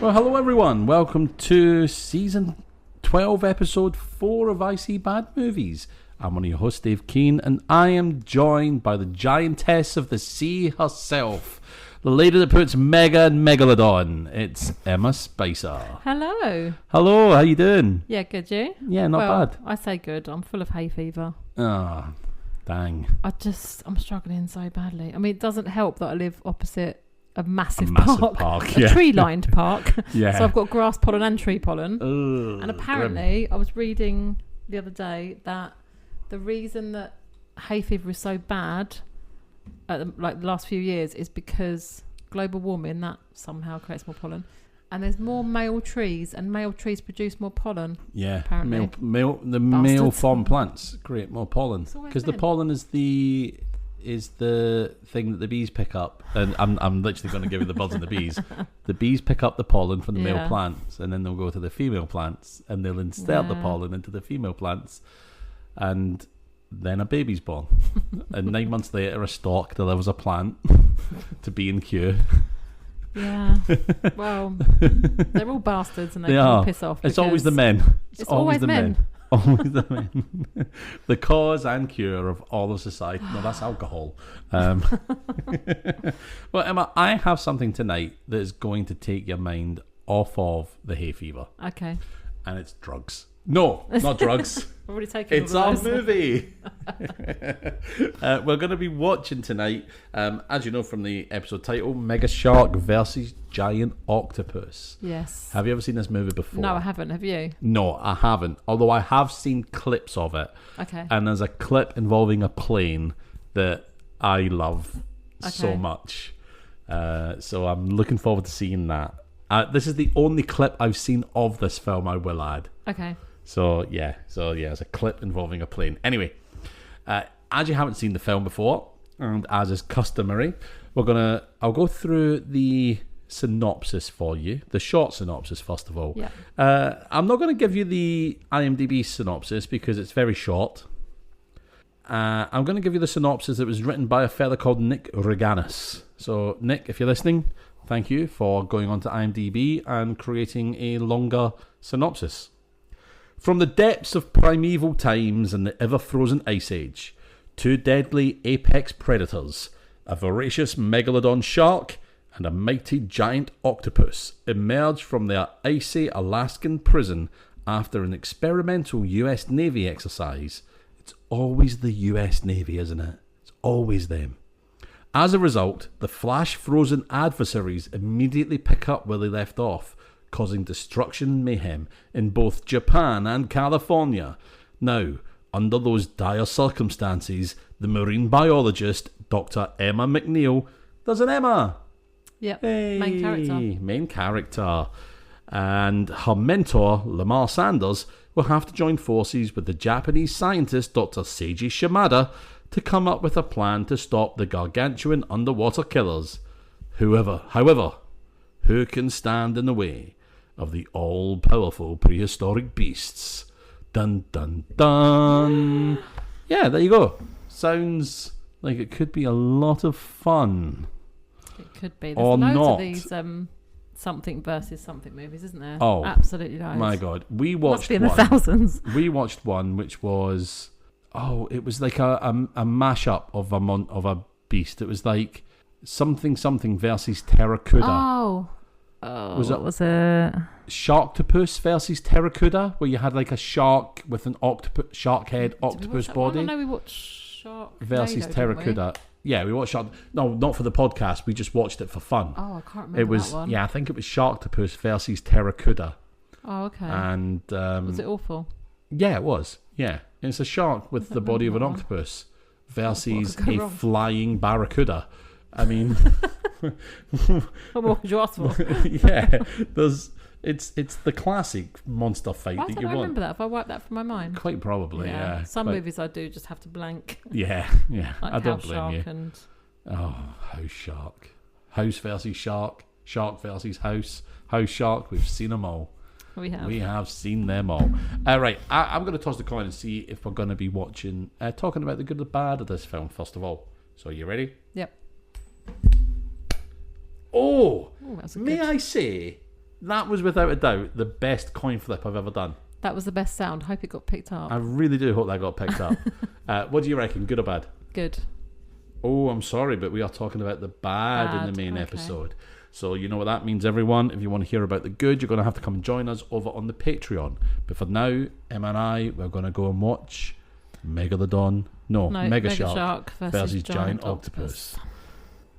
Well, hello everyone. Welcome to season 12, episode 4 of I See Bad Movies. I'm one of your hosts, Dave Keane, and I am joined by the giantess of the sea herself, the lady that puts mega and megalodon. It's Emma Spicer. Hello. Hello, how you doing? Yeah, good, you? Yeah, not bad. I say good. I'm full of hay fever. Ah, dang. I'm struggling so badly. I mean, it doesn't help that I live opposite a massive park. A tree-lined park. Yeah. So I've got grass pollen and tree pollen. Ugh, and apparently, I was reading the other day that the reason that hay fever is so bad, the last few years, is because global warming, that somehow creates more pollen. And there's more male trees, and male trees produce more pollen. Yeah, apparently. male form plants create more pollen because the pollen is the thing that the bees pick up, and I'm literally going to give you the birds and the bees. The bees pick up the pollen from the male plants, and then they'll go to the female plants, and they'll insert the pollen into the female plants, and then a baby's born. And 9 months later, a stalk delivers a plant to B and Q. Yeah, well, they're all bastards, and they all piss off. It's always the men. It's always the men. Always the men. The cause and cure of all of society. No, that's alcohol. Well, Emma, I have something tonight that is going to take your mind off of the hay fever. Okay. And it's drugs. No, not drugs. I've already taken It's our movie. We're going to be watching tonight, as you know from the episode title, Mega Shark versus Giant Octopus. Yes. Have you ever seen this movie before? No, I haven't. Have you? No, I haven't. Although I have seen clips of it. Okay. And there's a clip involving a plane that I love so much. So I'm looking forward to seeing that. This is the only clip I've seen of this film, I will add. Okay. So it's a clip involving a plane. Anyway, as you haven't seen the film before, and as is customary, I'll go through the synopsis for you, the short synopsis first of all. Yeah. I'm not going to give you the IMDb synopsis because it's very short. I'm going to give you the synopsis that was written by a fella called Nick Reganis. So Nick, if you're listening, thank you for going on to IMDb and creating a longer synopsis. From the depths of primeval times and the ever-frozen ice age, two deadly apex predators, a voracious megalodon shark and a mighty giant octopus, emerge from their icy Alaskan prison after an experimental US Navy exercise. It's always the US Navy, isn't it? It's always them. As a result, the flash-frozen adversaries immediately pick up where they left off, causing destruction and mayhem in both Japan and California. Now, under those dire circumstances, the marine biologist, Dr. Emma McNeil, there's an Emma! Yep, hey, main character. And her mentor, Lamar Sanders, will have to join forces with the Japanese scientist, Dr. Seiji Shimada, to come up with a plan to stop the gargantuan underwater killers. However, who can stand in the way of the all-powerful prehistoric beasts? Dun, dun, dun. Yeah, there you go. Sounds like it could be a lot of fun. It could be. There's or loads not. Of these something versus something movies, isn't there? Oh, absolutely loads. My God, we watched Must be in the thousands. We watched one which was, it was like a mashup of a beast. It was like something versus Terracuda. What was it? Sharktopus versus Terracuda, where you had like a shark with an shark head, octopus body. I know we watched Shark versus Terracuda. Yeah, we watched Shark. No, not for the podcast. We just watched it for fun. Oh, I can't remember that one. Yeah, I think it was Sharktopus versus Terracuda. Oh, okay. And was it awful? Yeah, it was. Yeah, it's a shark with the body of an octopus versus a flying barracuda. I mean, what more could you ask for? Yeah, it's the classic monster fight that you want. I remember that. If I wipe that from my mind, quite probably. Yeah. Some movies I do just have to blank. Yeah. Like I don't blame you. And... House shark, house versus shark, shark versus house shark. We've seen them all. We have seen them all. Right, I'm going to toss the coin and see if we're going to be talking about the good or bad of this film first of all. So, are you ready? Yep. Oh, may I say, That was without a doubt the best coin flip I've ever done. That was the best sound. Hope it got picked up. I really do hope that got picked up. What do you reckon? Good or bad? Good. Oh, I'm sorry, but we are talking about the bad in the main episode. So you know what that means, everyone. If you want to hear about the good, you're going to have to come and join us over on the Patreon. But for now, Emma and I, we're going to go and watch Megalodon. No, Mega Shark versus Giant Octopus.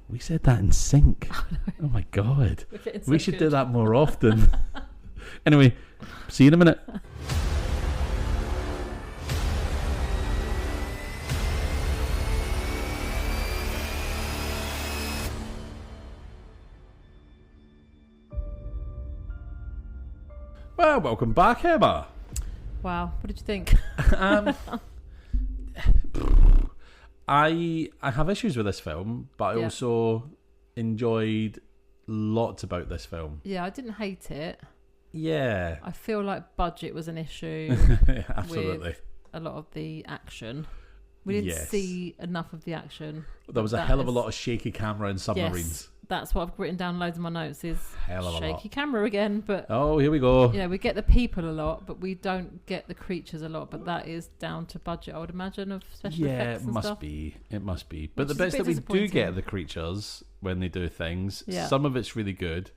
We said that in sync. Oh my God. We should do that more often. Anyway, see you in a minute. Well, welcome back, Emma. Wow, what did you think? I have issues with this film, but I also enjoyed lots about this film. Yeah, I didn't hate it. Yeah. I feel like budget was an issue. Absolutely. With a lot of the action. We didn't see enough of the action. There was a hell of a lot of shaky camera in submarines. Yes, that's what I've written down loads of my notes is hell of a shaky camera again. But oh, here we go. You know, we get the people a lot, but we don't get the creatures a lot. But that is down to budget, I would imagine, of special effects and stuff. It must be. But the bits that we do get the creatures when they do things, some of it's really good.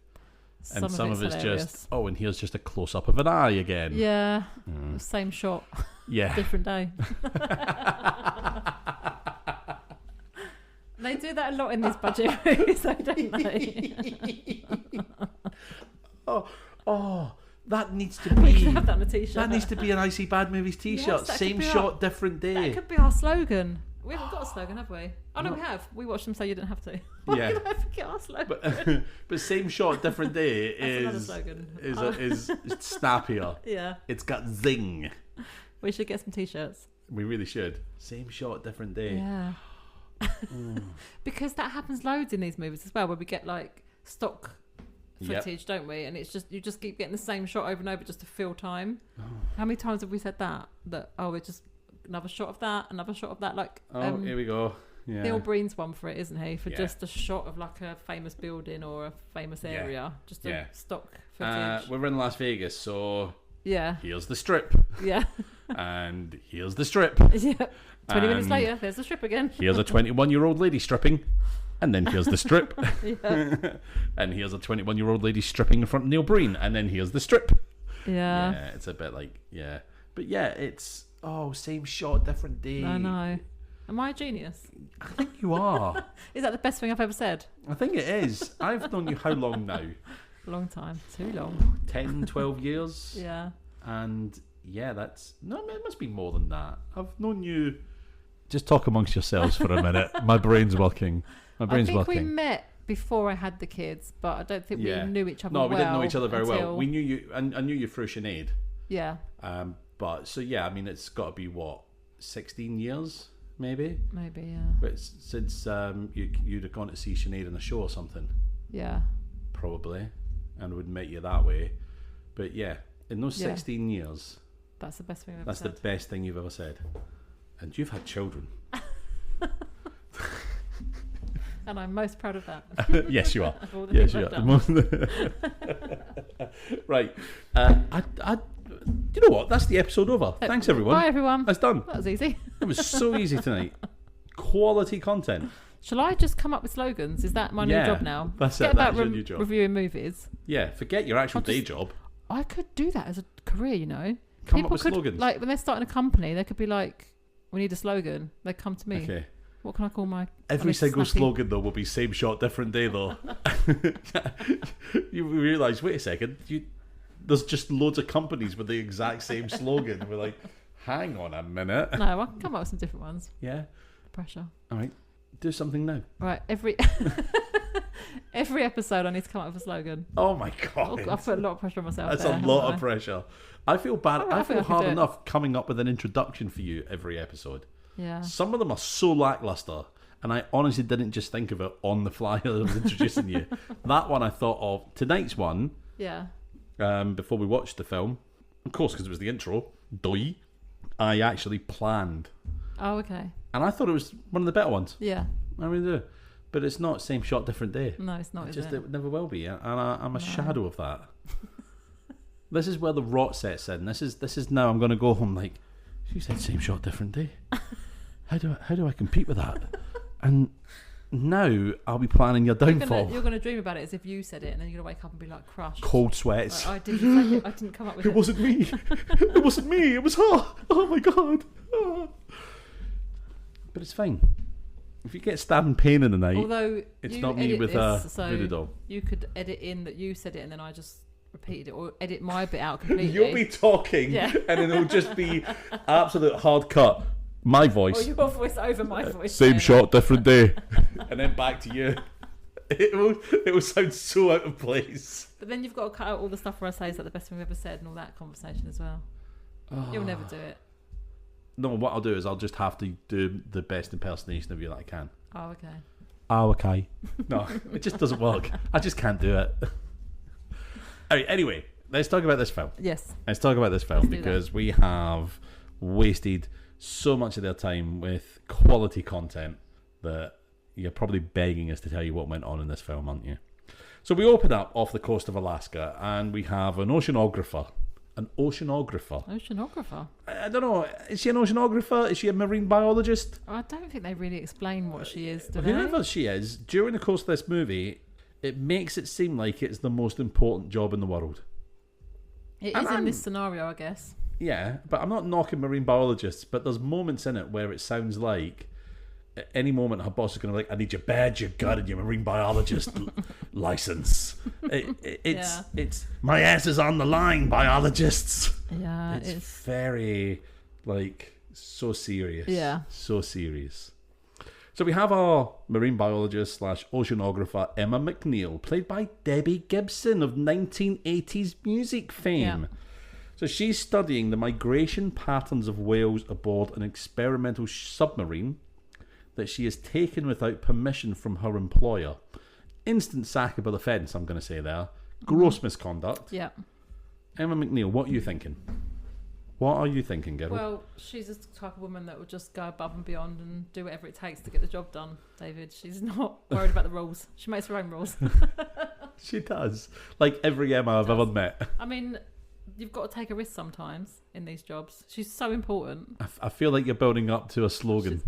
And some of it's just, and here's just a close-up of an eye again. Yeah, same shot. Yeah. Different day. They do that a lot in these budget movies, though, don't they? oh, that needs to be... We should have that on a t-shirt. That needs to be an Icy Bad Movies t-shirt. Yes, same shot, different day. That could be our slogan. We haven't got a slogan, have we? Oh, no, we have. We watched them so you didn't have to. Why did I forget our slogan? But same shot, different day is snappier. Yeah. It's got zing. We should get some t-shirts. We really should. Same shot, different day. Yeah. Because that happens loads in these movies as well, where we get like stock footage, don't we? And it's just you just keep getting the same shot over and over just to fill time. How many times have we said that it's just another shot of that, like here we go. Yeah. Neil Breen's one for it, isn't he? For just a shot of like a famous building or a famous area, just a stock footage. We're in Las Vegas, so here's the strip. Yeah. And here's the strip. Yeah. 20 minutes later, there's the strip again. Here's a 21-year-old lady stripping. And then here's the strip. And here's a 21-year-old lady stripping in front of Neil Breen. And then here's the strip. Yeah. Yeah, it's a bit like, But yeah, it's, same shot, different day. I know. Am I a genius? I think you are. Is that the best thing I've ever said? I think it is. I've known you how long now? A long time. Too long. 10, 12 years? Yeah. And yeah, it must be more than that. I've known you... Just talk amongst yourselves for a minute. My brain's working. I think we met before I had the kids, but I don't think we knew each other well. No, we didn't know each other very well. We knew you... I knew you through Sinead. Yeah. But, so yeah, I mean, it's got to be, 16 years, maybe? Maybe, yeah. But since you'd have gone to see Sinead in a show or something. Yeah. Probably. And would meet you that way. But yeah, in those 16 years... That's the best thing I've ever said. That's the best thing you've ever said. And you've had children. And I'm most proud of that. Yes, you are. Yes, you are. Right. You know what? That's the episode over. Thanks, everyone. Bye, everyone. That's done. That was easy. It was so easy tonight. Quality content. Shall I just come up with slogans? Is that my new job now? That's it. That's your new job. Reviewing movies. Yeah, forget your actual day job. I could do that as a career, you know. Come up with slogans. Like, when they're starting a company, they could be like, we need a slogan. They come to me. Okay. What can I call my... Every single slogan, though, will be same shot, different day, though. You realise, wait a second, there's just loads of companies with the exact same slogan. We're like, hang on a minute. No, I can come up with some different ones. Yeah. Pressure. All right. Do something now. Right. Every episode, I need to come up with a slogan. Oh, my God. I've put a lot of pressure on myself. That's a lot of pressure. I feel bad. I feel hard enough coming up with an introduction for you every episode. Yeah. Some of them are so lackluster, and I honestly didn't just think of it on the fly as I was introducing you. That one I thought of. Tonight's one. Yeah. Before we watched the film, of course, because it was the intro. I actually planned. Oh, okay. And I thought it was one of the better ones. Yeah. I really do. But it's not same shot, different day. No, it's not. It never will be, and I'm a No. shadow of that. This is where the rot sets in. This is now. I'm going to go home like, she said same shot, different day. How do I compete with that? And now I'll be planning your downfall. You're gonna dream about it as if you said it, and then you're gonna wake up and be like crushed. Cold sweats. Like, I didn't say it. I didn't come up with it. It wasn't me. It wasn't me. It was her. Oh my god. Oh. But it's fine. If you get stabbed and pain in the night, Although it's you not me edit with this, a voodoo doll. You could edit in that you said it, and then I just repeated it, or edit my bit out completely. You'll be talking, Yeah. and then it'll just be absolute hard cut. My Or voice. your voice over my voice. Same then. shot, different day. And then back to you. It will sound so out of place. But then you've got to cut out all the stuff where I say is that the best thing we've ever said, and all that conversation as well. You'll never do it. No, what I'll do is I'll just have to do the best impersonation of you that I can. Oh, okay. Oh, okay. No, it just doesn't work. I just can't do it. Anyway, let's talk about this film. Yes. Let's talk about this film Let's do because we have wasted so much of their time with quality content that you're probably begging us to tell you what went on in this film, aren't you? So we open up off the coast of Alaska and we have an oceanographer. An oceanographer. Oceanographer. I don't know. Is she an oceanographer? Is she a marine biologist? I don't think they really explain what she is, do Whoever she is, during the course of this movie, it makes it seem like it's the most important job in the world. It is in this scenario, I guess. Yeah, but I'm not knocking marine biologists, but there's moments in it where it sounds like at any moment her boss is going to be like, I need your badge, your gun, and your marine biologist license. It's my ass is on the line, biologists. Yeah, it's very, like, so serious. Yeah. So serious. So we have our marine biologist / oceanographer Emma McNeil, played by Debbie Gibson of 1980s music fame. Yeah. So she's studying the migration patterns of whales aboard an experimental submarine that she has taken without permission from her employer. Instant sackable offence, I'm going to say there. Gross misconduct. Yeah. Emma McNeil, what are you thinking? What are you thinking, Gerald? Well, she's the type of woman that will just go above and beyond and do whatever it takes to get the job done, David. She's not worried about the rules. She makes her own rules. She does. Like every Emma I've ever met. I mean, you've got to take a risk sometimes in these jobs. She's so important. I feel like you're building up to a slogan.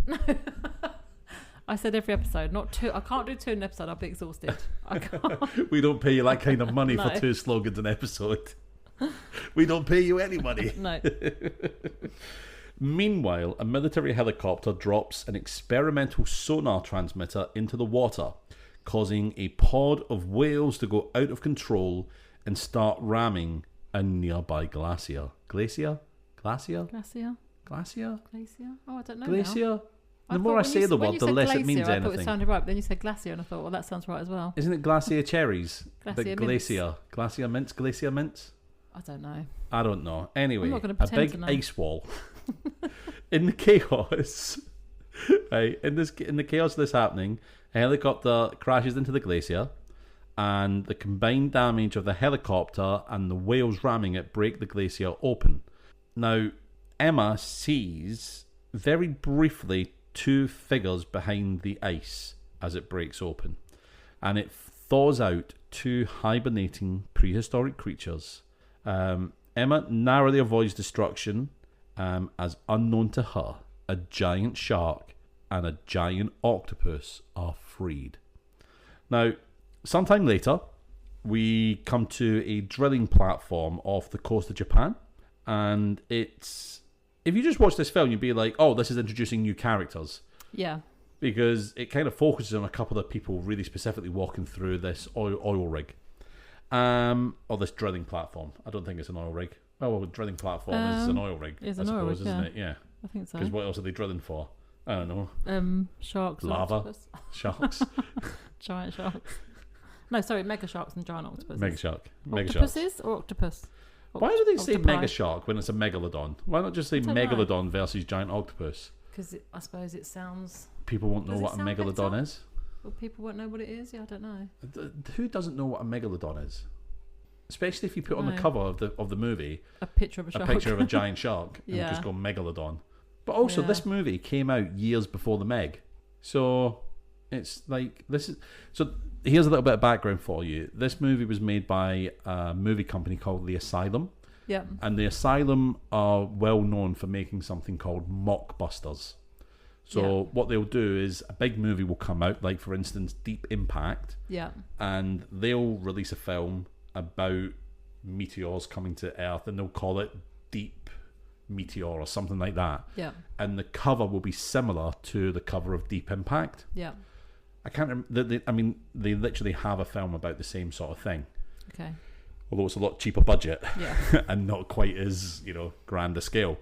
I said every episode, not two. I can't do two in an episode. I'll be exhausted. I can't. We don't pay you that kind of money No. for 2 slogans an episode. We don't pay you any money. No. Meanwhile, a military helicopter drops an experimental sonar transmitter into the water, causing a pod of whales to go out of control and start ramming a nearby glacier. Glacier? Glacier? Glacier? Glacier? Oh, I don't know. Glacier? Now. The more I say the word, the less it means I thought it anything. sounded right, but then you said glacier, and I thought, well, that sounds right as well. Isn't it glacier cherries? Glacier The mints. glacier. Glacier mints? Glacier mints? I don't know. I don't know. Anyway, I'm not gonna a pretend big to know. ice wall. In the chaos, right? In the chaos of this happening, a helicopter crashes into the glacier, and the combined damage of the helicopter and the whales ramming it break the glacier open. Now, Emma sees very briefly 2 figures behind the ice as it breaks open, and it thaws out 2 hibernating prehistoric creatures. Emma narrowly avoids destruction as unknown to her, a giant shark and a giant octopus are freed. Now, sometime later, we come to a drilling platform off the coast of Japan, and it's... If you just watch this film, you'd be like, oh, this is introducing new characters. Yeah. Because it kind of focuses on a couple of people really specifically walking through this oil rig. Or this drilling platform. I don't think it's an oil rig. Well, a drilling platform is an oil rig, It's I an oil suppose, rig, isn't yeah. it? Yeah. I think so. Because what else are they drilling for? I don't know. Sharks. Lava. Octopus. Sharks. Giant sharks. No, sorry, mega sharks and giant octopuses. Mega shark. Mega sharks. Octopuses or octopus? Why do they say Octopi. mega shark when it's a megalodon? Why not just say don't know. megalodon versus giant octopus? Because I suppose it sounds... People won't know Does it what a sound megalodon better? is. Well, people won't know what it is. Yeah, I don't know. Who doesn't know what a megalodon is? Especially if you put on the No. cover of the movie A picture of a shark. a picture of a giant shark and Yeah. just go megalodon. But also, Yeah. this movie came out years before the Meg, so It's like this is so. Here's a little bit of background for you. This movie was made by a movie company called the Asylum. Yeah. And the Asylum are well known for making something called mockbusters. So what they'll do is a big movie will come out, like for instance, Deep Impact. Yeah. And they'll release a film about meteors coming to Earth, and they'll call it Deep Meteor or something like that. Yeah. And the cover will be similar to the cover of Deep Impact. Yeah. I can't remember. I mean, they literally have a film about the same sort of thing. Okay. Although it's a lot cheaper budget. Yeah. And not quite as, grand a scale.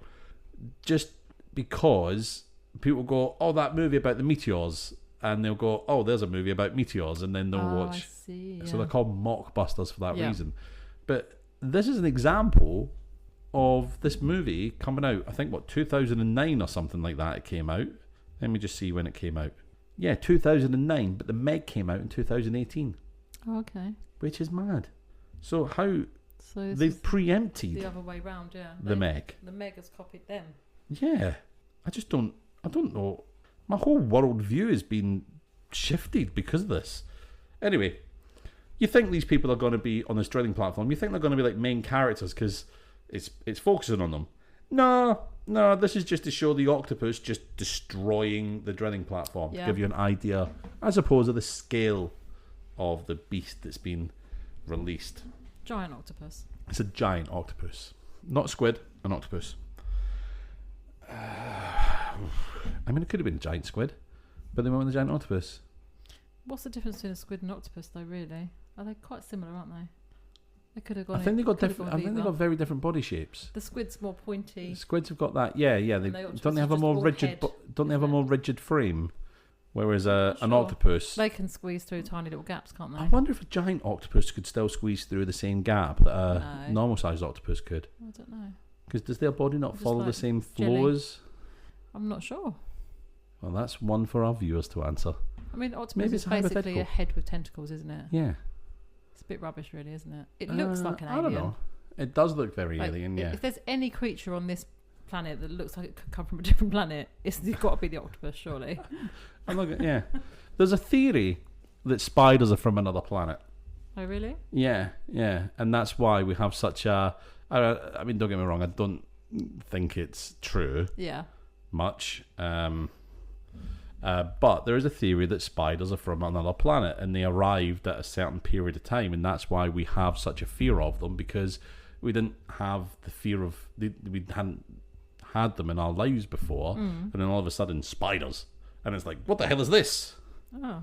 Just because people go, oh, that movie about the meteors, and they'll go, oh, there's a movie about meteors, and then they'll watch. I see, So they're called mockbusters for that Yeah. reason. But this is an example of this movie coming out, I think, 2009 or something like that it came out. Let me just see when it came out. Yeah, 2009, but the Meg came out in 2018. Oh, okay. Which is mad. So how So this they've is preempted the other way round, yeah. the Meg. The Meg has copied them. Yeah. I don't know. My whole world view has been shifted because of this. Anyway, you think these people are going to be on this drilling platform? You think they're going to be like main characters because it's focusing on them? No, this is just to show the octopus just destroying the drilling platform, to give you an idea, I suppose, of the scale of the beast that's been released. Giant octopus. It's a giant octopus. Not a squid, an octopus. I mean, it could have been a giant squid, but they went with a giant octopus. What's the difference between a squid and an octopus, though? Really, are they quite similar, aren't they? They could have gone. I think they got different. gone I think they either. got very different body shapes. The squid's more pointy. The squids have got that. Yeah. They the octopus don't they have is a just more all rigid. head, Don't they have a isn't more it? rigid frame? Whereas an Sure. octopus. They can squeeze through tiny little gaps, can't they? I wonder if a giant octopus could still squeeze through the same gap that a No. normal sized octopus could. I don't know. Because does their body not Just follow the like same jelly. flows? I'm not sure. Well, that's one for our viewers to answer. I mean, octopus Maybe is it's basically hypothetical. a head with tentacles, isn't it? Yeah. It's a bit rubbish, really, isn't it? It looks like an alien. I don't know. It does look very Like, alien, yeah. If there's any creature on this planet that looks like it could come from a different planet, it's got to be the octopus, surely. Yeah. There's a theory that spiders are from another planet. Oh, really? Yeah. And that's why we have such a... I mean, don't get me wrong, I don't think it's true Yeah. much. But there is a theory that spiders are from another planet and they arrived at a certain period of time, and that's why we have such a fear of them, because we didn't have the fear of... We hadn't had them in our lives before, and then all of a sudden, spiders. And it's like, what the hell is this? Oh.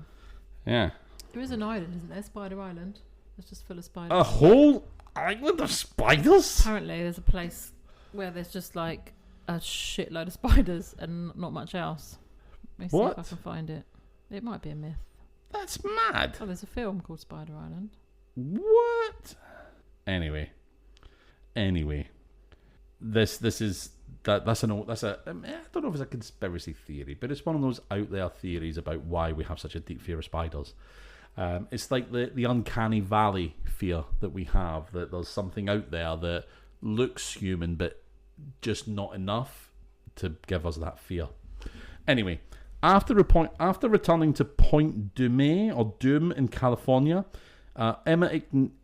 Yeah. There is an island, isn't there? Spider Island. It's just full of spiders. A whole island of spiders? Apparently, there's a place where there's just like a shitload of spiders and not much else. Let me see What? if I can find it. It might be a myth. That's mad. Oh, there's a film called Spider Island. What? Anyway, this is that's a I don't know if it's a conspiracy theory, but it's one of those out there theories about why we have such a deep fear of spiders. It's like the uncanny valley fear that we have, that there's something out there that looks human but just not enough to give us that fear. Anyway, after returning to Point Dume or Doom in California, Emma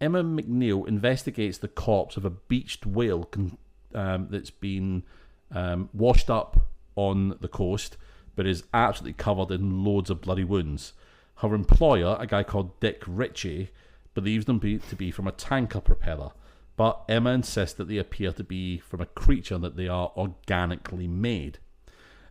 McNeil investigates the corpse of a beached whale that's been washed up on the coast, but is absolutely covered in loads of bloody wounds. Her employer, a guy called Dick Ritchie, believes them to be from a tanker propeller, but Emma insists that they appear to be from a creature that they are organically made.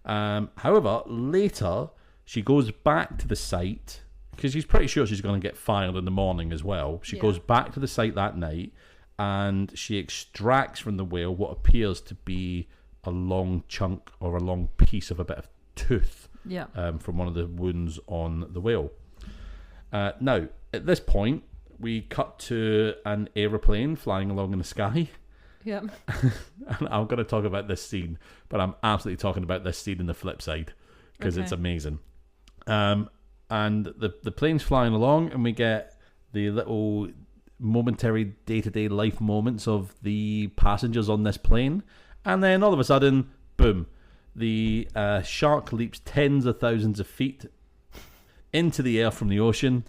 However, later she goes back to the site because she's pretty sure she's going to get fired in the morning as well. She goes back to the site that night and she extracts from the whale what appears to be a long chunk or a long piece of a bit of tooth from one of the wounds on the whale. Now, at this point, we cut to an aeroplane flying along in the sky. Yeah. And I'm going to talk about this scene, but I'm absolutely talking about this scene in the flip side because it's amazing. And the plane's flying along, and we get the little momentary day-to-day life moments of the passengers on this plane, and then all of a sudden, boom, the shark leaps tens of thousands of feet into the air from the ocean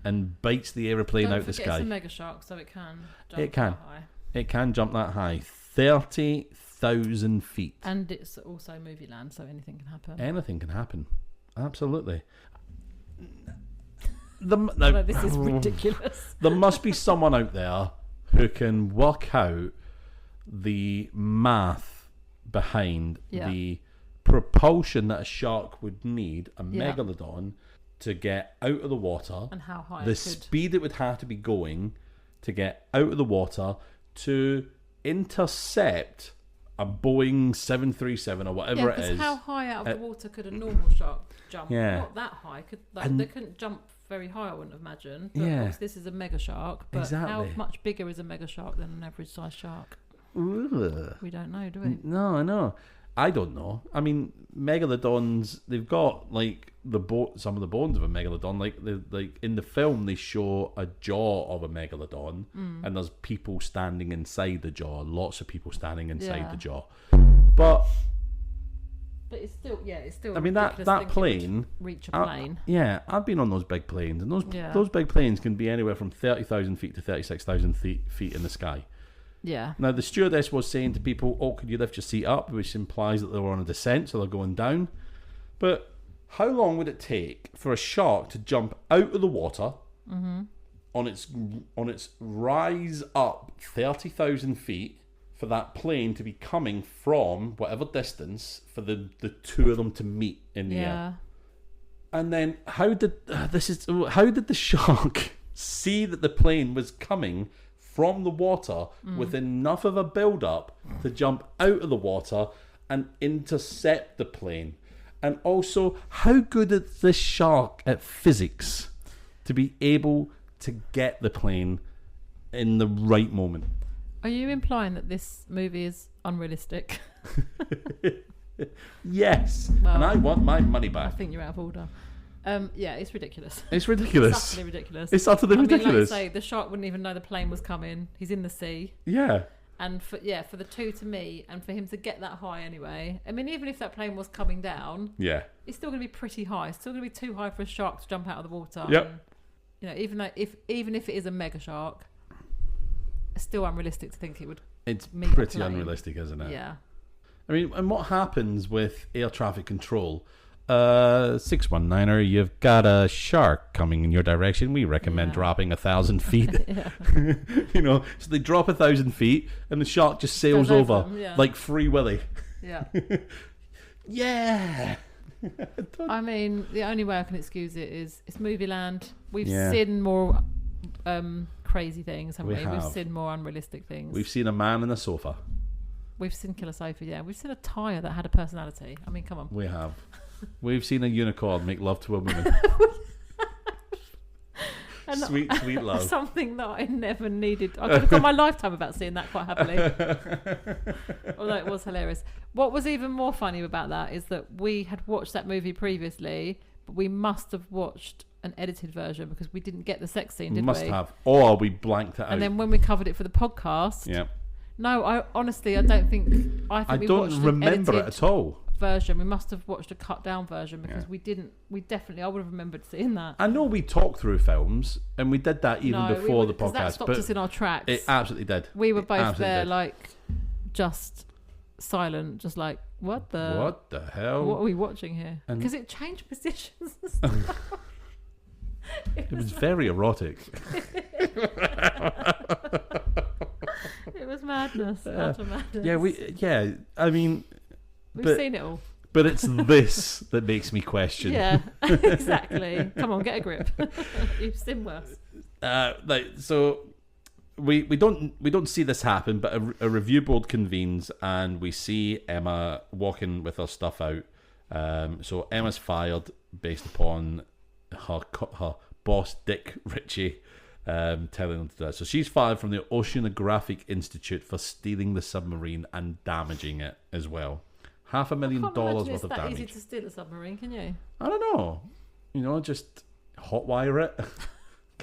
and bites the aeroplane Don't out the forget sky. It's a mega shark, so it can jump It can. that high. It can jump that high. 30,000 feet. And it's also movie land, so anything can happen. Anything can happen. Absolutely. Although this is ridiculous. There must be someone out there who can work out the math behind the propulsion that a shark would need, a megalodon, to get out of the water. And how high the speed it would have to be going to get out of the water to intercept a Boeing 737 or whatever it is. How high out of the water could a normal shark jump? Yeah. Not that high. They couldn't jump very high, I wouldn't imagine. But of course, this is a mega shark. But how much bigger is a mega shark than an average sized shark? Ugh. We don't know, do we? No, I know. I don't know. I mean, megalodons, they've got like some of the bones of a megalodon. Like in the film, they show a jaw of a megalodon, and there's people standing inside the jaw. Lots of people standing inside the jaw. But it's still. I mean, that plane reach a plane. I've been on those big planes, and those big planes can be anywhere from 30,000 feet to 36,000 feet in the sky. Yeah. Now, the stewardess was saying to people, could you lift your seat up? Which implies that they were on a descent, so they're going down. But how long would it take for a shark to jump out of the water on its rise up 30,000 feet for that plane to be coming from whatever distance for the two of them to meet in the air? And then how did the shark see that the plane was coming from the water with enough of a build-up to jump out of the water and intercept the plane? And also, how good is this shark at physics to be able to get the plane in the right moment? Are you implying that this movie is unrealistic? Yes. Well, and I want my money back. I think you're out of order. It's ridiculous. It's ridiculous. It's utterly ridiculous. It's utterly ridiculous. Like you say, the shark wouldn't even know the plane was coming. He's in the sea. Yeah. And for the two to meet and for him to get that high anyway. I mean, even if that plane was coming down, it's still going to be pretty high. It's still going to be too high for a shark to jump out of the water. Yep. And, even if it is a mega shark, it's still unrealistic to think it would. It's meet pretty a plane. unrealistic, isn't it? Yeah. I mean, and what happens with air traffic control? 619er, you've got a shark coming in your direction. We recommend dropping 1,000 feet. So they drop 1,000 feet and the shark just sails over like Free Willy. Yeah. Yeah. I mean, the only way I can excuse it is it's movie land. We've seen more crazy things, haven't we? We've seen more unrealistic things. We've seen a man in a sofa. We've seen Killer Sophie, We've seen a tyre that had a personality. I mean, come on. We have. We've seen a unicorn make love to a woman. Sweet love. Something that I never needed. I could have gone my lifetime without seeing that quite happily. Although it was hilarious. What was even more funny about that is that we had watched that movie previously, but we must have watched an edited version because we didn't get the sex scene, did we? Must have. Or we blanked it out. And then when we covered it for the podcast... No, I honestly, I don't think... I don't remember it at all. Version. We must have watched a cut down version because I would have remembered seeing that. I know we talked through films and we did that even before the podcast. That stopped us in our tracks. It absolutely did. We were both there like just silent, just like what the hell? What are we watching here? Because it changed positions. It was very erotic. It was madness. Utter madness. I mean, we've seen it all. But it's this that makes me question. Yeah, exactly. Come on, get a grip. You've seen worse. So we don't see this happen, but a review board convenes and we see Emma walking with her stuff out. So Emma's fired based upon her boss Dick Ritchie telling them to do that. So she's fired from the Oceanographic Institute for stealing the submarine and damaging it as well. $500,000 worth of damage. It's easy to steal a submarine, can you? I don't know. Just hotwire it.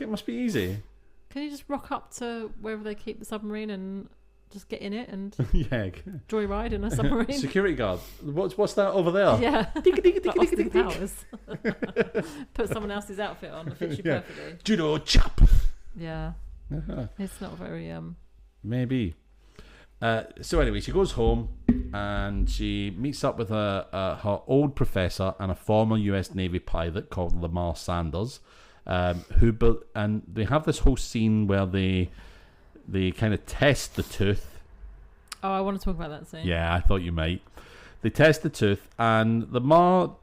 It must be easy. Can you just rock up to wherever they keep the submarine and just get in it and Yeah. joyride in a submarine. Security guard. What's that over there? Yeah. Like Austin Powers. Put someone else's outfit on. It fits you perfectly. Judo chop. Yeah. It's not very Maybe. So anyway, she goes home and she meets up with her old professor and a former US Navy pilot called Lamar Sanders, who built, and they have this whole scene where they kind of test the tooth. Oh, I want to talk about that scene. Yeah, I thought you might. They test the tooth, and Lamar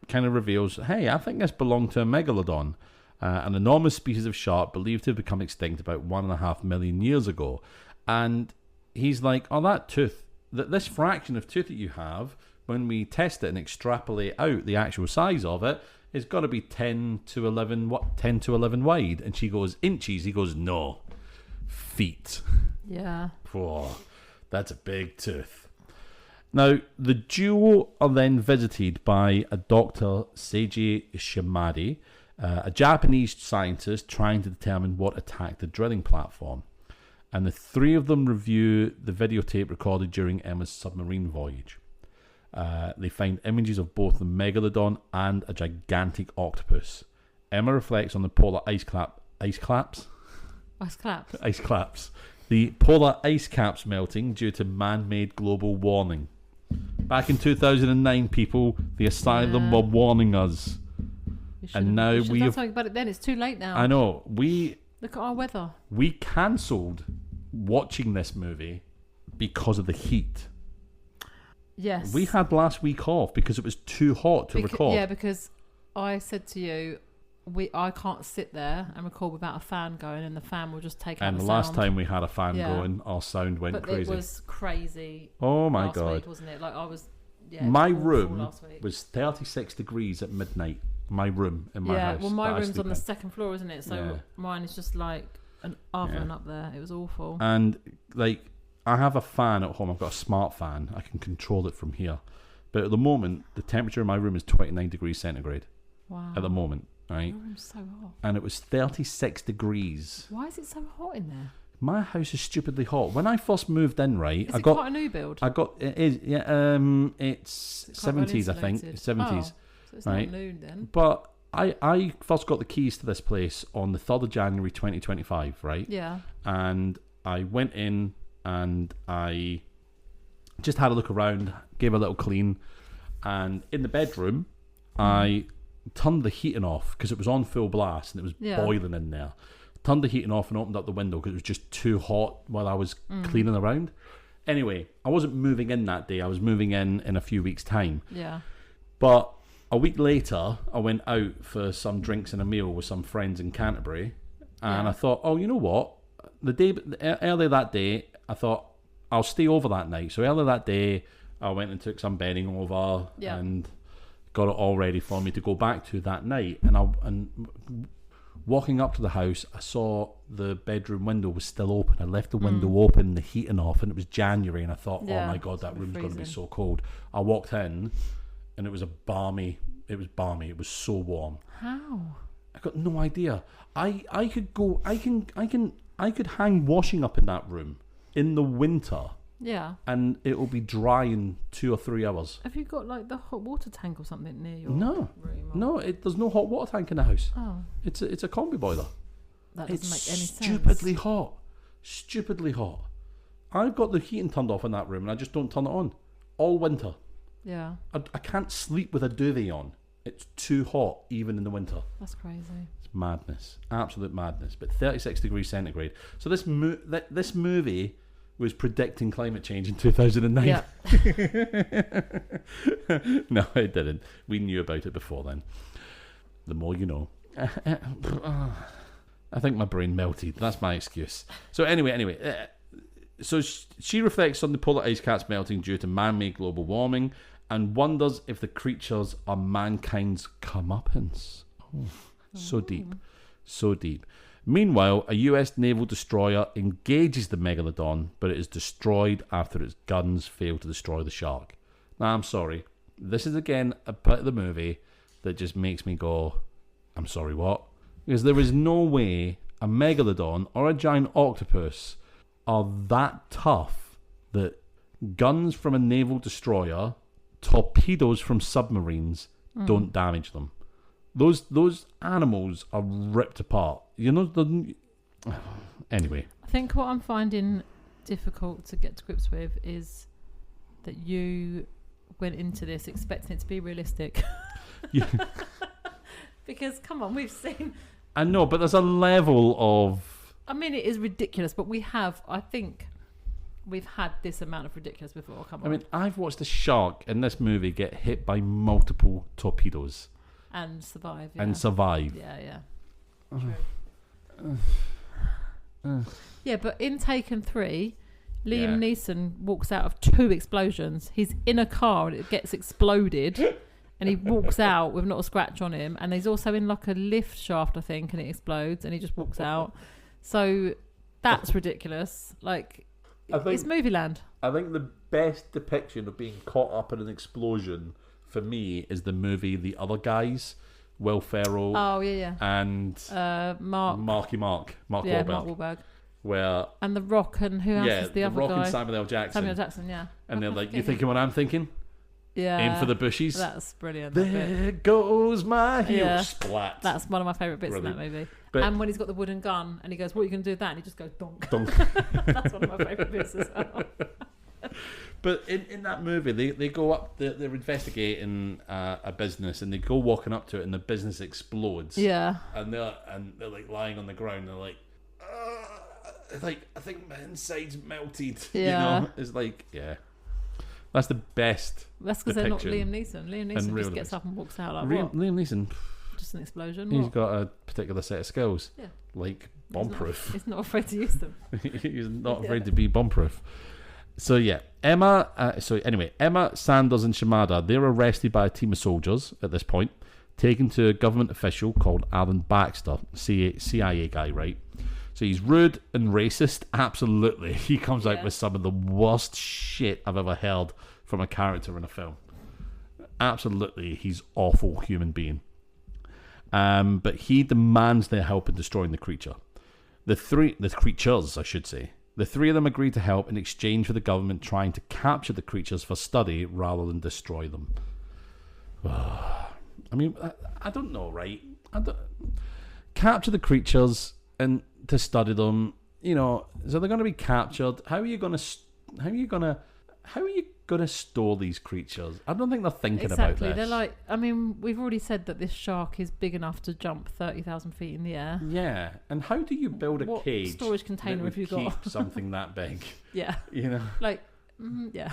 kind of reveals, hey, I think this belonged to a megalodon, an enormous species of shark believed to have become extinct about 1.5 million years ago. And he's like, oh, that tooth, this fraction of tooth that you have, when we test it and extrapolate out the actual size of it, it's got to be 10 to 11 wide. And she goes, inches. He goes, no, feet. Yeah. Oh, that's a big tooth. Now, the duo are then visited by a Dr. Seiji Shimada, a Japanese scientist trying to determine what attacked the drilling platform. And the three of them review the videotape recorded during Emma's submarine voyage. They find images of both the megalodon and a gigantic octopus. Emma reflects on the polar ice caps. The polar ice caps melting due to man-made global warming. Back in 2009, people, the Asylum were warning us. And now we have something about it then. It's too late now. I know. Look at our weather. We cancelled watching this movie because of the heat. Yes. We had last week off because it was too hot to record. Yeah, because I said to you, I can't sit there and record without a fan going, and the fan will just take out the sound. And the last time we had a fan going, our sound went crazy. But it was crazy. Oh my last God. week, wasn't it? Like I was. Yeah, my room was 36 degrees at midnight. My room in my house. Yeah, well, my room's on the second floor, isn't it? So mine is just like an oven up there. It was awful. And like, I have a fan at home. I've got a smart fan. I can control it from here. But at the moment, the temperature in my room is 29 degrees centigrade. Wow. At the moment, right? Your room's so hot. And it was 36 degrees. Why is it so hot in there? My house is stupidly hot. When I first moved in, right, is it quite a new build? It is, yeah. It's 70s, I think. 70s. So it's not new then. But I first got the keys to this place on the 3rd of January 2025, right? Yeah. And I went in and I just had a look around, gave a little clean, and in the bedroom, I turned the heating off because it was on full blast and it was boiling in there. Turned the heating off and opened up the window because it was just too hot while I was cleaning around. Anyway, I wasn't moving in that day. I was moving in a few weeks' time. Yeah. But a week later, I went out for some drinks and a meal with some friends in Canterbury. And I thought, oh, you know what? Earlier that day, I thought, I'll stay over that night. So earlier that day, I went and took some bedding over and got it all ready for me to go back to that night. And walking up to the house, I saw the bedroom window was still open. I left the window open, the heating off, and it was January. And I thought, oh my God, that room's going to be so cold. I walked in, and it was balmy. It was so warm. How? I got no idea. I could hang washing up in that room in the winter. Yeah. And it will be dry in 2 or 3 hours. Have you got like the hot water tank or something near your room? No, there's no hot water tank in the house. Oh. It's a combi boiler. That doesn't make any sense. Stupidly hot. I've got the heating turned off in that room and I just don't turn it on all winter. Yeah. I can't sleep with a duvet on. It's too hot even in the winter. That's crazy. It's madness. Absolute madness. But 36 degrees centigrade. So this movie was predicting climate change in 2009. Yeah. No, it didn't. We knew about it before then. The more you know. I think my brain melted. That's my excuse. So anyway. So she reflects on the polar ice caps melting due to man-made global warming and wonders if the creatures are mankind's comeuppance. Oh, so deep. So deep. Meanwhile, a US naval destroyer engages the megalodon, but it is destroyed after its guns fail to destroy the shark. Now, I'm sorry. This is again a part of the movie that just makes me go, I'm sorry, what? Because there is no way a megalodon or a giant octopus are that tough that guns from a naval destroyer, torpedoes from submarines don't damage them. Those animals are ripped apart. Anyway. I think what I'm finding difficult to get to grips with is that you went into this expecting it to be realistic. Yeah. Because, come on, we've seen... I know, but there's a level of... I mean, it is ridiculous, but I think we've had this amount of ridiculous before. Come on. I mean, I've watched a shark in this movie get hit by multiple torpedoes. And survive. Yeah. True. Yeah, but in Taken 3, Liam Neeson walks out of 2 explosions. He's in a car and it gets exploded. And he walks out with not a scratch on him. And he's also in like a lift shaft, I think, and it explodes. And he just walks out. So that's ridiculous. Like, it's movie land. I think the best depiction of being caught up in an explosion for me is the movie The Other Guys. Will Ferrell. Oh, yeah. And Mark Wahlberg. Where... And The Rock and who else is the other guy? The Rock and Samuel L. Jackson. Yeah. And they're like, you thinking what I'm thinking? Yeah. Aim for the bushes. That's brilliant. There goes my heel. Yeah. Splat. That's one of my favourite bits in that movie. But, and when he's got the wooden gun and he goes, what are you going to do with that? And he just goes, donk. Donk. That's one of my favourite bits as well. But in that movie, they go up, they're investigating a business, and they go walking up to it, and the business explodes. Yeah. And they're like lying on the ground. They're like, I think my insides melted. Yeah. You know, it's like, yeah. That's the best. That's because they're not Liam Neeson. Liam Neeson just gets up and walks out like what? Liam Neeson. Just an explosion. He's got a particular set of skills. Yeah. Like bomb-proof. He's not afraid to use them. He's not afraid to be bomb-proof. So yeah, Emma, Sanders and Shimada, they're arrested by a team of soldiers at this point, taken to a government official called Alan Baxter, CIA guy, right? So he's rude and racist, absolutely. He comes out with some of the worst shit I've ever heard from a character in a film. Absolutely, he's awful human being. But he demands their help in destroying the creature. The creatures, I should say. The 3 of them agree to help in exchange for the government trying to capture the creatures for study rather than destroy them. I mean, I don't know, right? Capture the creatures and to study them, you know. So they're going to be captured. How are you going to store these creatures? I don't think they're thinking about this. They're like, I mean, we've already said that this shark is big enough to jump 30,000 feet in the air. Yeah, and how do you build a cage? Storage container have you got? Keep something that big. Yeah, you know, like, yeah.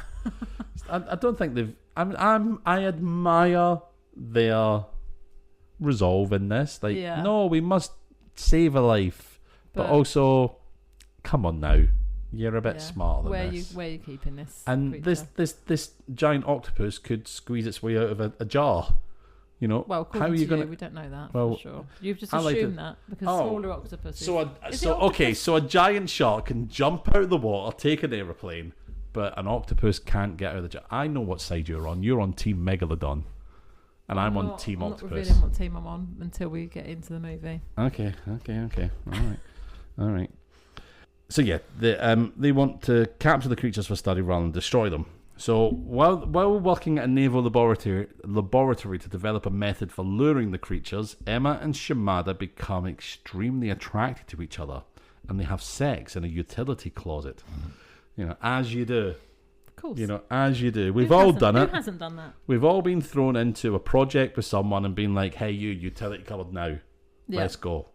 I don't think they've. I admire their resolve in this. Like, no, we must save a life, but also, come on now. You're a bit smarter than this. Where are you keeping this? And creature? this giant octopus could squeeze its way out of a jar. You know, well, how are you going to? We don't know that for sure. You've just assumed that because smaller octopuses. So a giant shark can jump out of the water, take an aeroplane, but an octopus can't get out of the jar. I know what side you're on. You're on Team Megalodon, and I'm on Team Octopus. I'm not revealing what team I'm on until we get into the movie. Okay. All right. So yeah, they want to capture the creatures for study rather than destroy them. So while working at a naval laboratory to develop a method for luring the creatures, Emma and Shimada become extremely attracted to each other, and they have sex in a utility closet. You know, as you do. Of course. You know, as you do. We've all done it. Who hasn't done that? We've all been thrown into a project with someone and been like, "Hey, you utility cupboard now. Yeah. Let's go."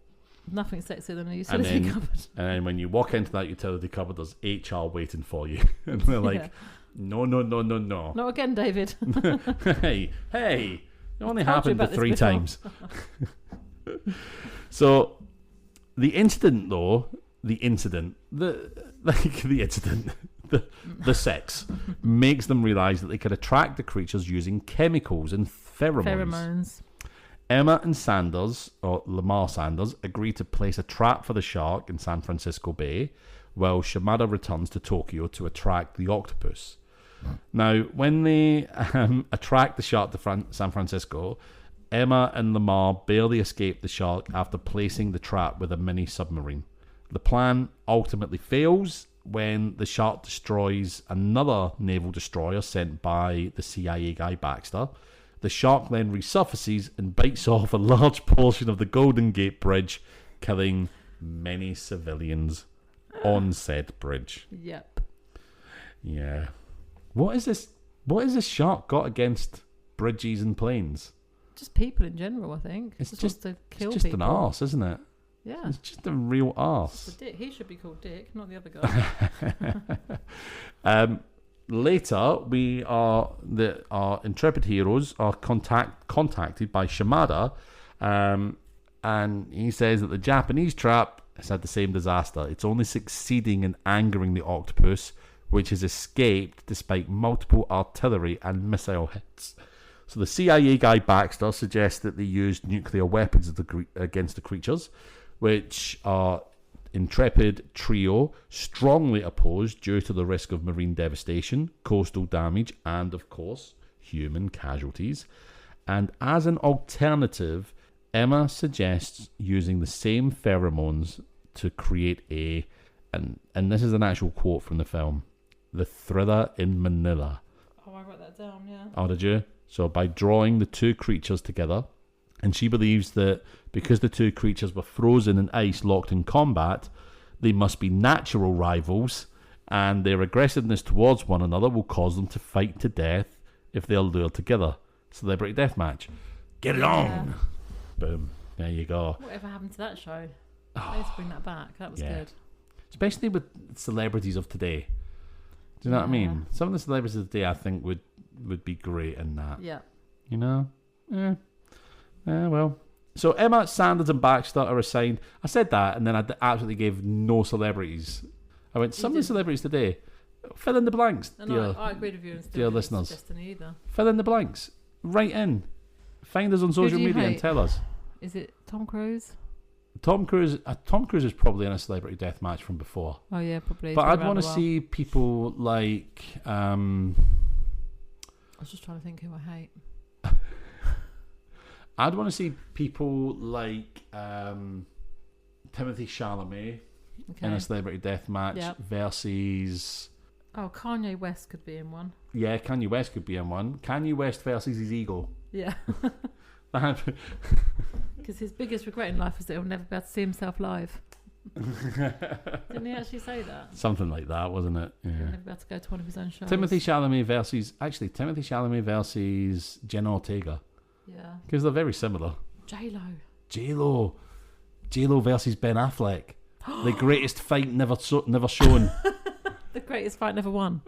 Nothing sexier than a utility cupboard. And then when you walk into that utility cupboard, there's HR waiting for you. And they're like, no. Not again, David. hey, it only happened 3 times. So the sex makes them realise that they can attract the creatures using chemicals and pheromones. Emma and Sanders, or Lamar Sanders, agree to place a trap for the shark in San Francisco Bay, while Shimada returns to Tokyo to attract the octopus. Now, when they attract the shark to San Francisco, Emma and Lamar barely escape the shark after placing the trap with a mini submarine. The plan ultimately fails when the shark destroys another naval destroyer sent by the CIA guy Baxter. The shark then resurfaces and bites off a large portion of the Golden Gate Bridge, killing many civilians on said bridge. Yep. Yeah. What is this? What has this shark got against bridges and planes? Just people in general, I think. It's just just wants to kill just people. an arse, isn't it? Yeah. It's just a real arse. It's a dick. He should be called Dick, not the other guy. Later, our intrepid heroes are contacted by Shimada, and he says that the Japanese trap has had the same disaster. It's only succeeding in angering the octopus, which has escaped despite multiple artillery and missile hits. So the CIA guy Baxter suggests that they used nuclear weapons against the creatures, which our intrepid trio strongly opposed due to the risk of marine devastation, coastal damage, and, of course, human casualties. And as an alternative, Emma suggests using the same pheromones to create and this is an actual quote from the film, the thriller in Manila. Oh, I wrote that down, yeah. Oh, did you? So by drawing the two creatures together, and she believes that because the two creatures were frozen in ice locked in combat, they must be natural rivals, and their aggressiveness towards one another will cause them to fight to death if they are lured together. Celebrity deathmatch. Get it on! Boom. There you go. Whatever happened to that show? Let's bring that back. That was good. Especially with celebrities of today. Do you know what I mean? Some of the celebrities of today I think would be great in that. Yeah. You know? Yeah. Well. So Emma, Sanders and Baxter are assigned. I said that and then I absolutely gave no celebrities. I went, some of the celebrities today, fill in the blanks, I agreed with you. And dear listeners. Destiny either. Fill in the blanks. Write in. Find us on social media and tell us. Is it Tom Cruise? Tom Cruise is probably in a celebrity death match from before. Oh yeah, probably. But I'd want to see people like I was just trying to think who I hate. I'd want to see people like Timothy Chalamet in a celebrity death match versus... Oh, Kanye West could be in one. Yeah, Kanye West could be in one. Kanye West versus his ego. Yeah. Because his biggest regret in life is that he'll never be able to see himself live. Didn't he actually say that? Something like that, wasn't it? Yeah. He'll never be able to go to one of his own shows. Timothy Chalamet versus Jenna Ortega. Yeah. Because they're very similar. J-Lo versus Ben Affleck. The greatest fight never shown. The greatest fight never won.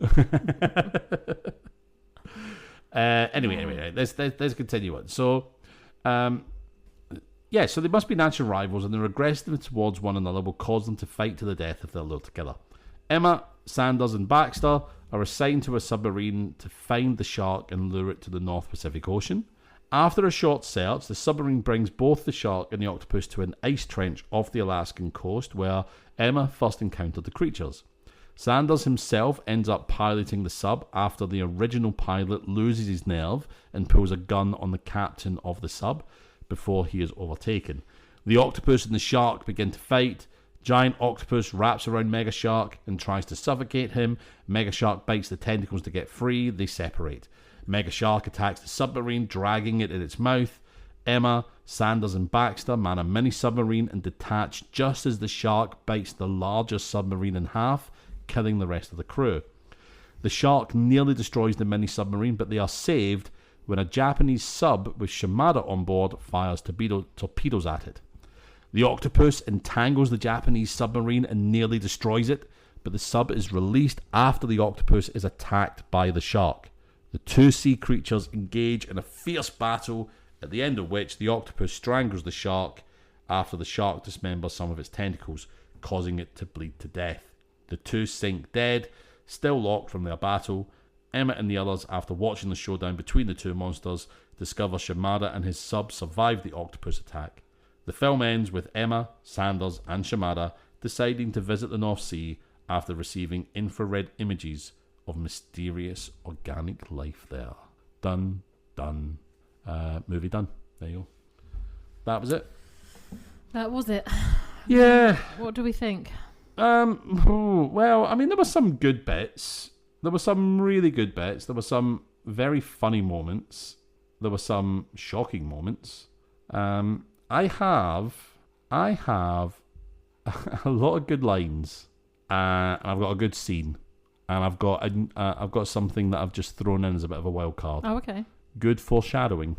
Anyway, let's continue on. So, so they must be natural rivals, and their aggressiveness towards one another will cause them to fight to the death if they're lured together. Emma, Sanders, and Baxter are assigned to a submarine to find the shark and lure it to the North Pacific Ocean. After a short search, the submarine brings both the shark and the octopus to an ice trench off the Alaskan coast where Emma first encountered the creatures. Sanders himself ends up piloting the sub after the original pilot loses his nerve and pulls a gun on the captain of the sub before he is overtaken. The octopus and the shark begin to fight. Giant octopus wraps around Mega Shark and tries to suffocate him. Mega Shark bites the tentacles to get free. They separate. Mega Shark attacks the submarine, dragging it in its mouth. Emma, Sanders, and Baxter man a mini submarine and detach just as the shark bites the larger submarine in half, killing the rest of the crew. The shark nearly destroys the mini submarine, but they are saved when a Japanese sub with Shimada on board fires torpedoes at it. The octopus entangles the Japanese submarine and nearly destroys it, but the sub is released after the octopus is attacked by the shark. The two sea creatures engage in a fierce battle, at the end of which the octopus strangles the shark after the shark dismembers some of its tentacles, causing it to bleed to death. The two sink dead, still locked from their battle. Emma and the others, after watching the showdown between the two monsters, discover Shimada and his sub survived the octopus attack. The film ends with Emma, Sanders, and Shimada deciding to visit the North Sea after receiving infrared images of mysterious organic life there. Done. Movie done. There you go. That was it. That was it. Yeah. What do we think? Well, I mean, there were some good bits. There were some really good bits. There were some very funny moments. There were some shocking moments. I have a lot of good lines, and I've got a good scene, and I've got something that I've just thrown in as a bit of a wild card. Oh, okay. Good foreshadowing.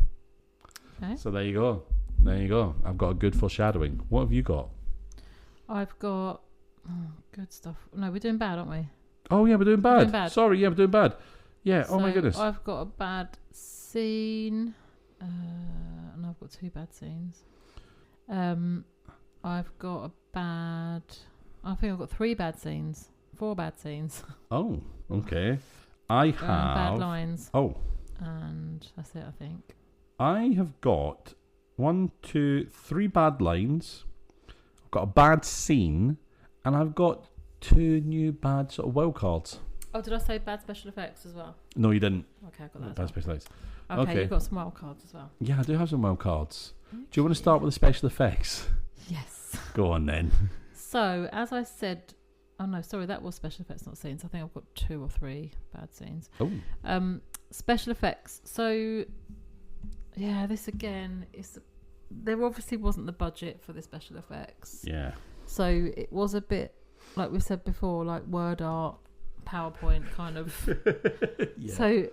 Okay. So there you go. There you go. I've got a good foreshadowing. What have you got? I've got good stuff. No, we're doing bad, aren't we? Oh yeah, we're doing bad. We're doing bad. Sorry, yeah, we're doing bad. Yeah. So oh my goodness. I've got a bad scene, and I've got two bad scenes. I've got a bad. I think I've got 3 bad scenes, 4 bad scenes. Oh, okay. I have bad lines. Oh, and that's it. I think I have got 1, 2, 3 bad lines. I've got a bad scene, and I've got 2 new bad sort of wild cards. Oh, did I say bad special effects as well? No, you didn't. Okay, I got that. Bad special effects. Okay, you've got some wild cards as well. Yeah, I do have some wild cards. Do you want to start with the special effects? Yes. Go on then. So, as I said, oh no, sorry, that was special effects, not scenes. I think I've got 2 or 3 bad scenes. Oh. Special effects. So, yeah, this again is. There obviously wasn't the budget for the special effects. Yeah. So it was a bit, like we said before, like word art, PowerPoint kind of. Yeah. So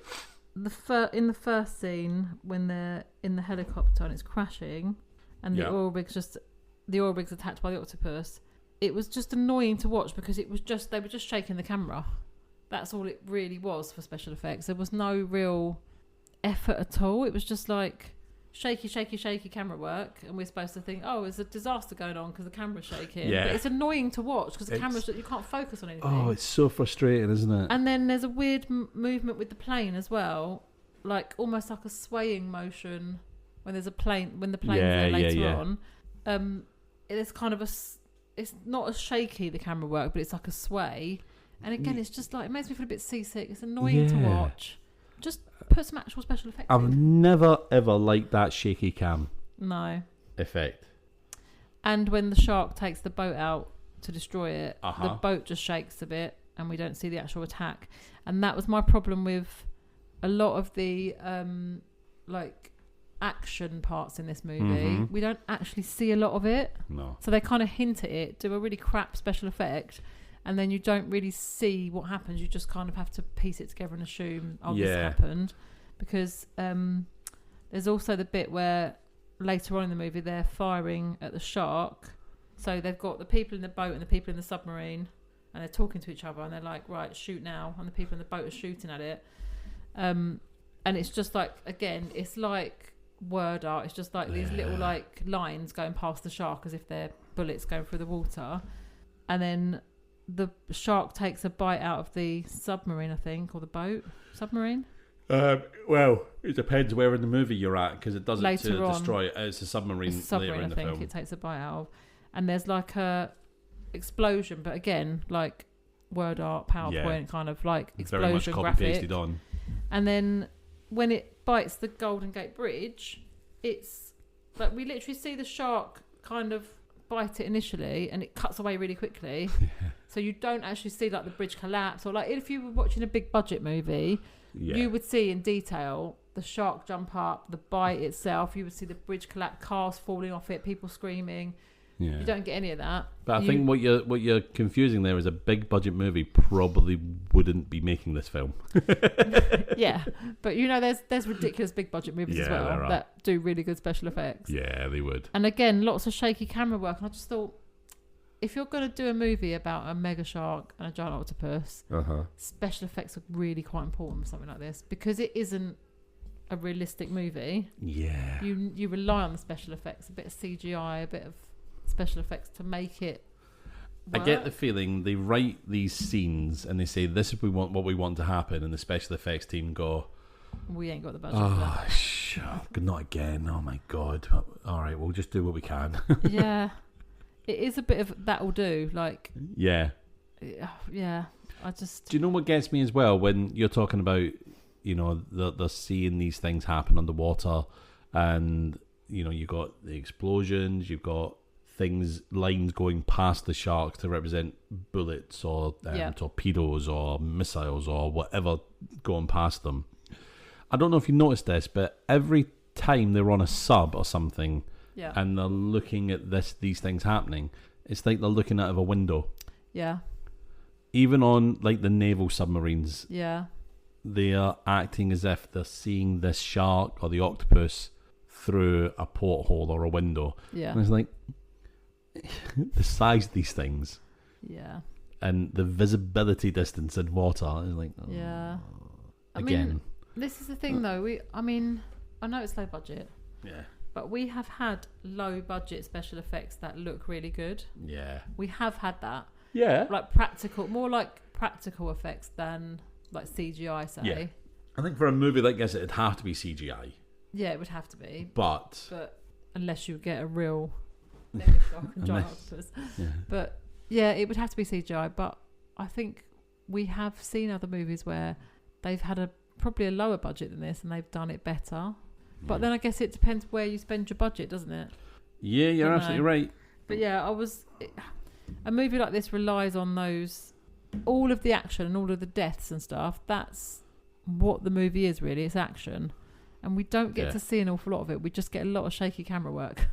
in the first scene, when they're in the helicopter and it's crashing, and the oil rig's attacked by the octopus, it was just annoying to watch because they were just shaking the camera. That's all it really was for special effects. There was no real effort at all. It was just like shaky camera work, and we're supposed to think, oh, there's a disaster going on because the camera's shaking. Yeah. But it's annoying to watch because the camera's, you can't focus on anything. Oh, it's so frustrating, isn't it? And then there's a weird movement with the plane as well, like almost like a swaying motion when there's a plane, when the plane's there later on. It's kind of it's not as shaky, the camera work, but it's like a sway. And again, it's just like, it makes me feel a bit seasick. It's annoying to watch. Just put some actual special effects in. I've never ever liked that shaky cam effect. And when the shark takes the boat out to destroy it, Uh-huh. the boat just shakes a bit and we don't see the actual attack. And that was my problem with a lot of the like action parts in this movie. Mm-hmm. We don't actually see a lot of it. No. So they kind of hint at it, do a really crap special effect, and then you don't really see what happens. You just kind of have to piece it together and assume, oh, this happened. Because there's also the bit where later on in the movie they're firing at the shark. So they've got the people in the boat and the people in the submarine, and they're talking to each other, and they're like, right, shoot now. And the people in the boat are shooting at it. And it's just like, again, it's like word art. It's just like these little like lines going past the shark as if they're bullets going through the water. And then the shark takes a bite out of the submarine, I think, or the boat. Submarine? Well, it depends where in the movie you're at, because it does it Later to on, destroy it. It's a submarine, later in the I think film. it takes a bite out of. And there's like a explosion, but again, like word art, PowerPoint, kind of like explosion, very much graphic. copy-pasted on. And then when it bites the Golden Gate Bridge, it's like we literally see the shark kind of bite it initially, and it cuts away really quickly. So you don't actually see like the bridge collapse, or like if you were watching a big budget movie, you would see in detail the shark jump up, the bite itself. You would see the bridge collapse, cars falling off it, people screaming. Yeah. You don't get any of that. But I think what you're confusing there is a big budget movie probably wouldn't be making this film. Yeah, but you know, there's ridiculous big budget movies as well that do really good special effects. Yeah, they would. And again, lots of shaky camera work. And I just thought, if you're going to do a movie about a mega shark and a giant octopus, special effects are really quite important for something like this, because it isn't a realistic movie. Yeah. You rely on the special effects, a bit of CGI, a bit of special effects to make it work. I get the feeling they write these scenes and they say, this is what we want to happen, and the special effects team go, we ain't got the budget for that. Shut up. Not again. Oh my god. All right, we'll just do what we can. Yeah. It is a bit of that'll do, like. Yeah. Yeah. I just. Do you know what gets me as well when you're talking about, you know, the seeing these things happen underwater, and you know, you've got the explosions, you've got lines going past the sharks to represent bullets or torpedoes or missiles or whatever going past them. I don't know if you noticed this, but every time they're on a sub or something and they're looking at these things happening, it's like they're looking out of a window. Yeah. Even on like the naval submarines, they are acting as if they're seeing this shark or the octopus through a porthole or a window. Yeah. And it's like the size of these things. Yeah. And the visibility distance in water is like I mean, this is the thing though. I know it's low budget. Yeah. But we have had low budget special effects that look really good. Yeah. We have had that. Yeah. Like more like practical effects than like CGI, say. Yeah. I think for a movie like this, it'd have to be CGI. Yeah, it would have to be. But unless you get a real giant octopus. Yeah. But yeah, it would have to be CGI. But I think we have seen other movies where they've had probably a lower budget than this and they've done it better. But then I guess it depends where you spend your budget, doesn't it? Yeah, you're absolutely right. But yeah, a movie like this relies on all of the action and all of the deaths and stuff. That's what the movie is, really. It's action. And we don't get to see an awful lot of it. We just get a lot of shaky camera work.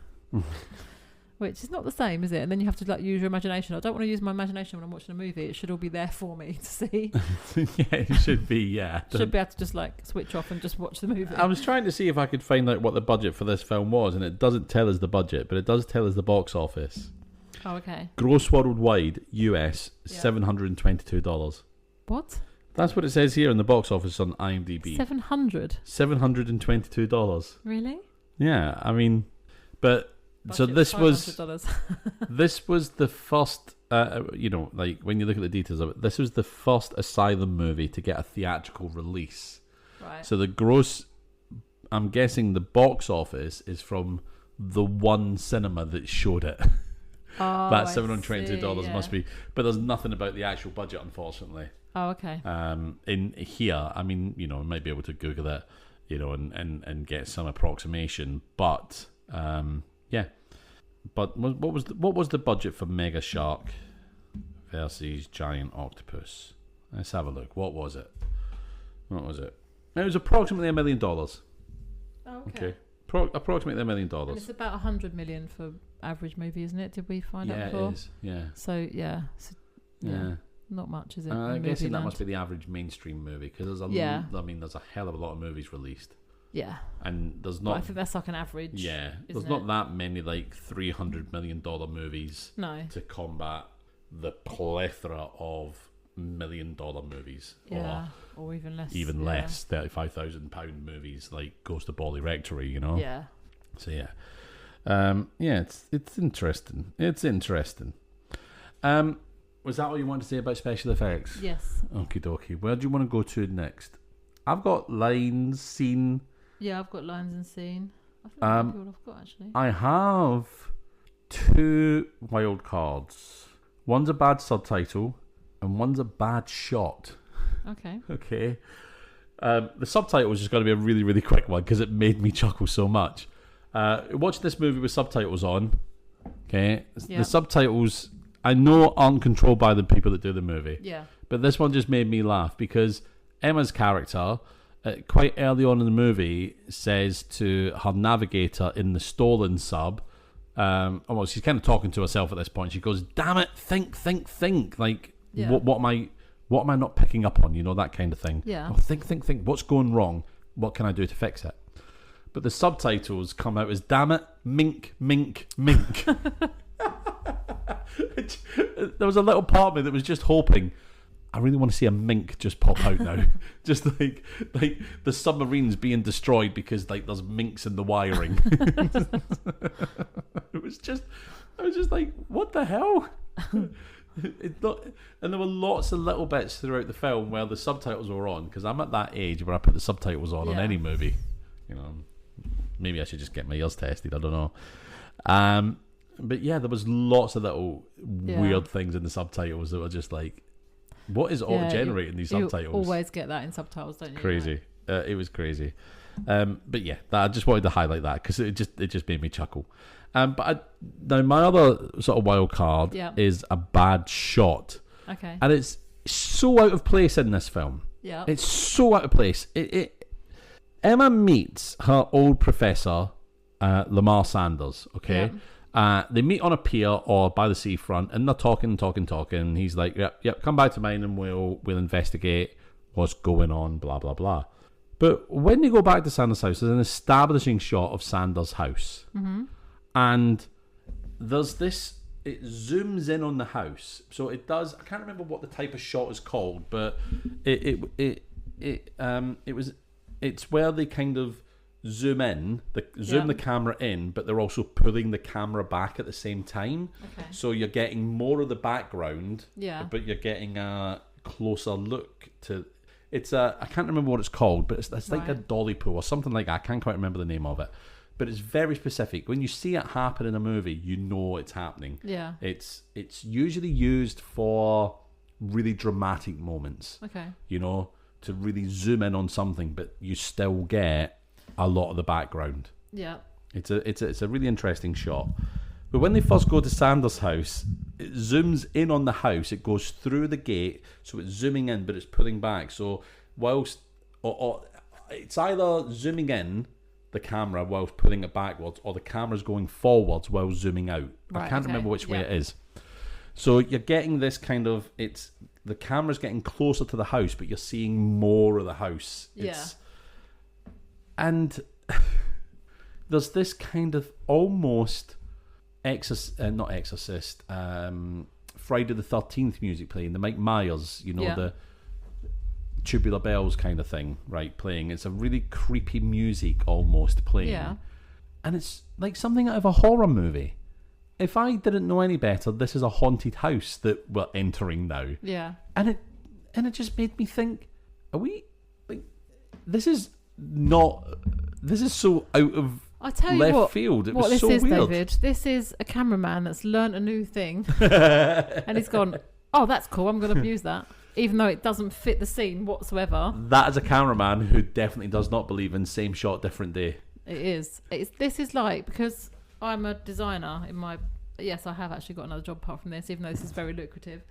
Which is not the same, is it? And then you have to like use your imagination. I don't want to use my imagination when I'm watching a movie. It should all be there for me to see. Yeah, it should be, yeah. Should be able to just like switch off and just watch the movie. I was trying to see if I could find out what the budget for this film was, and it doesn't tell us the budget, but it does tell us the box office. Oh, okay. Gross worldwide, US, $722. What? That's what it says here in the box office on IMDb. $722. Really? Yeah, I mean, but... So this was the first, like when you look at the details of it, this was the first Asylum movie to get a theatrical release. Right. So the gross, I'm guessing the box office is from the one cinema that showed it. Oh, that $722 must be, but there's nothing about the actual budget, unfortunately. Oh, okay. In here, I mean, I might be able to Google it, and get some approximation, but yeah. But what was the budget for Mega Shark versus Giant Octopus? Let's have a look. What was it? It was approximately $1 million. Oh, okay. Approximately $1 million. And it's about 100 million for average movie, isn't it? Did we find out before? Yeah, it is. Yeah. So yeah. Not much, is it? I'm guessing that must be the average mainstream movie because there's there's a hell of a lot of movies released. Yeah. And there's not... But I think that's like an average. Yeah. There's not that many like $300 million movies to combat the plethora of $1 million movies. Yeah. Or even less. Even less. £35,000 movies like Ghost of Bolly Rectory, Yeah. So yeah. It's interesting. It's interesting. Was that all you wanted to say about special effects? Yes. Okie dokie. Where do you want to go to next? I've got lines, scene... Yeah, I've got lines and scene. I think that's all I've got, actually. I have 2 wild cards. One's a bad subtitle and one's a bad shot. Okay. Okay. The subtitle was just going to be a really, really quick one because it made me chuckle so much. Watch this movie with subtitles on. Okay. Yep. The subtitles, I know, aren't controlled by the people that do the movie. Yeah. But this one just made me laugh because Emma's character... quite early on in the movie says to her navigator in the stolen sub, she's kind of talking to herself at this point. She goes, "Damn it, think. Like, what am I not picking up on? That kind of thing. Yeah. Oh, think. What's going wrong? What can I do to fix it?" But the subtitles come out as, "Damn it, mink." There was a little part of me that was just hoping, I really want to see a mink just pop out now. Just like the submarine's being destroyed because like there's minks in the wiring. I was just like, what the hell? And there were lots of little bits throughout the film where the subtitles were on, because I'm at that age where I put the subtitles on any movie. Maybe I should just get my ears tested. I don't know. But yeah, there was lots of little weird things in the subtitles that were just like, what is auto-generating these subtitles? You always get that in subtitles, don't you? Crazy. It was crazy. But yeah, I just wanted to highlight that because it just made me chuckle. Now my other sort of wild card is a bad shot. Okay. And it's so out of place in this film. Yeah. It's so out of place. Emma meets her old professor, Lamar Sanders, okay? Yeah. They meet on a pier or by the seafront, and they're talking. He's like, yep, come back to mine and we'll investigate what's going on, blah, blah, blah. But when they go back to Sanders' house, there's an establishing shot of Sanders' house. Mm-hmm. And there's this... It zooms in on the house, so it does. I can't remember what the type of shot is called, but it's where they kind of zoom in, the camera in, but they're also pulling the camera back at the same time. Okay. So you're getting more of the background, but you're getting a closer look to. It's I can't remember what it's called, but it's like a dolly pool or something like that. I can't quite remember the name of it. But it's very specific. When you see it happen in a movie, you know it's happening. Yeah. It's usually used for really dramatic moments. Okay. You know, to really zoom in on something, but you still get a lot of the background. Yeah. It's a really interesting shot. But when they first go to Sanders' house, it zooms in on the house. It goes through the gate, so it's zooming in, but it's pulling back. So whilst or it's either zooming in the camera whilst pulling it backwards, or the camera's going forwards while zooming out. Right, I can't remember which way it is. So you're getting this kind of, it's the camera's getting closer to the house, but you're seeing more of the house. And there's this kind of almost not Exorcist, Friday the 13th music playing, the Mike Myers, the Tubular Bells kind of thing, right, playing. It's a really creepy music almost playing. Yeah. And it's like something out of a horror movie. If I didn't know any better, this is a haunted house that we're entering now. Yeah. And it just made me think, are we like this is so out of left field. It was so weird. David, this is a cameraman that's learnt a new thing and he's gone, oh, that's cool, I'm going to use that. Even though it doesn't fit the scene whatsoever. That is a cameraman who definitely does not believe in same shot, different day. It is. This is like, because I'm a designer in my... Yes, I have actually got another job apart from this, even though this is very lucrative.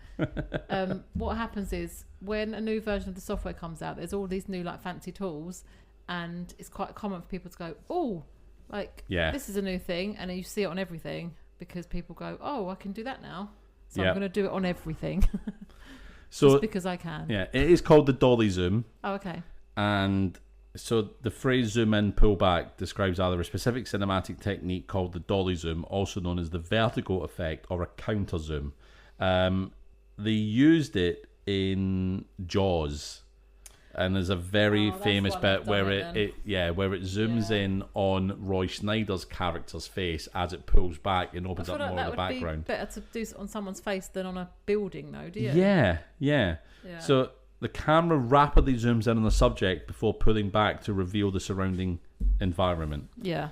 What happens is, when a new version of the software comes out, there's all these new like fancy tools, and it's quite common for people to go, oh, like, this is a new thing, and then you see it on everything, because people go, oh, I can do that now. So I'm going to do it on everything. So, just because I can. Yeah, it is called the dolly zoom. Oh, okay. And so the phrase zoom in, pull back describes either a specific cinematic technique called the dolly zoom, also known as the vertigo effect, or a counter zoom. They used it in Jaws. And there's a very famous bit where it zooms in on Roy Schneider's character's face as it pulls back and opens up more of the background. Be better to do it on someone's face than on a building, though, do you? Yeah. So the camera rapidly zooms in on the subject before pulling back to reveal the surrounding environment. Yeah.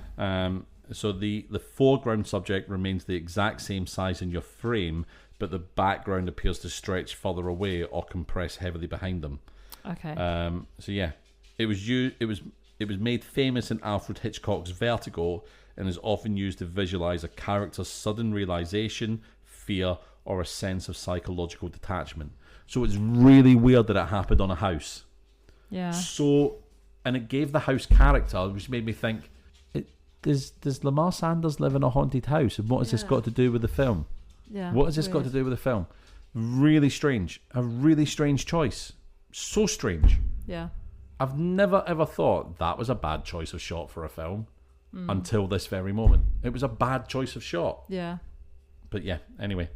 So the foreground subject remains the exact same size in your frame, but the background appears to stretch further away or compress heavily behind them. Okay. So yeah, it was made famous in Alfred Hitchcock's Vertigo, and is often used to visualize a character's sudden realization, fear, or a sense of psychological detachment. So it's really weird that it happened on a house. Yeah. So, and it gave the house character, which made me think, does Lamar Sanders live in a haunted house, and what has this got to do with the film? Yeah. What has this got to do with the film? Really strange. A really strange choice. So strange. Yeah. I've never ever thought that was a bad choice of shot for a film until this very moment. It was a bad choice of shot. Yeah. But yeah, anyway.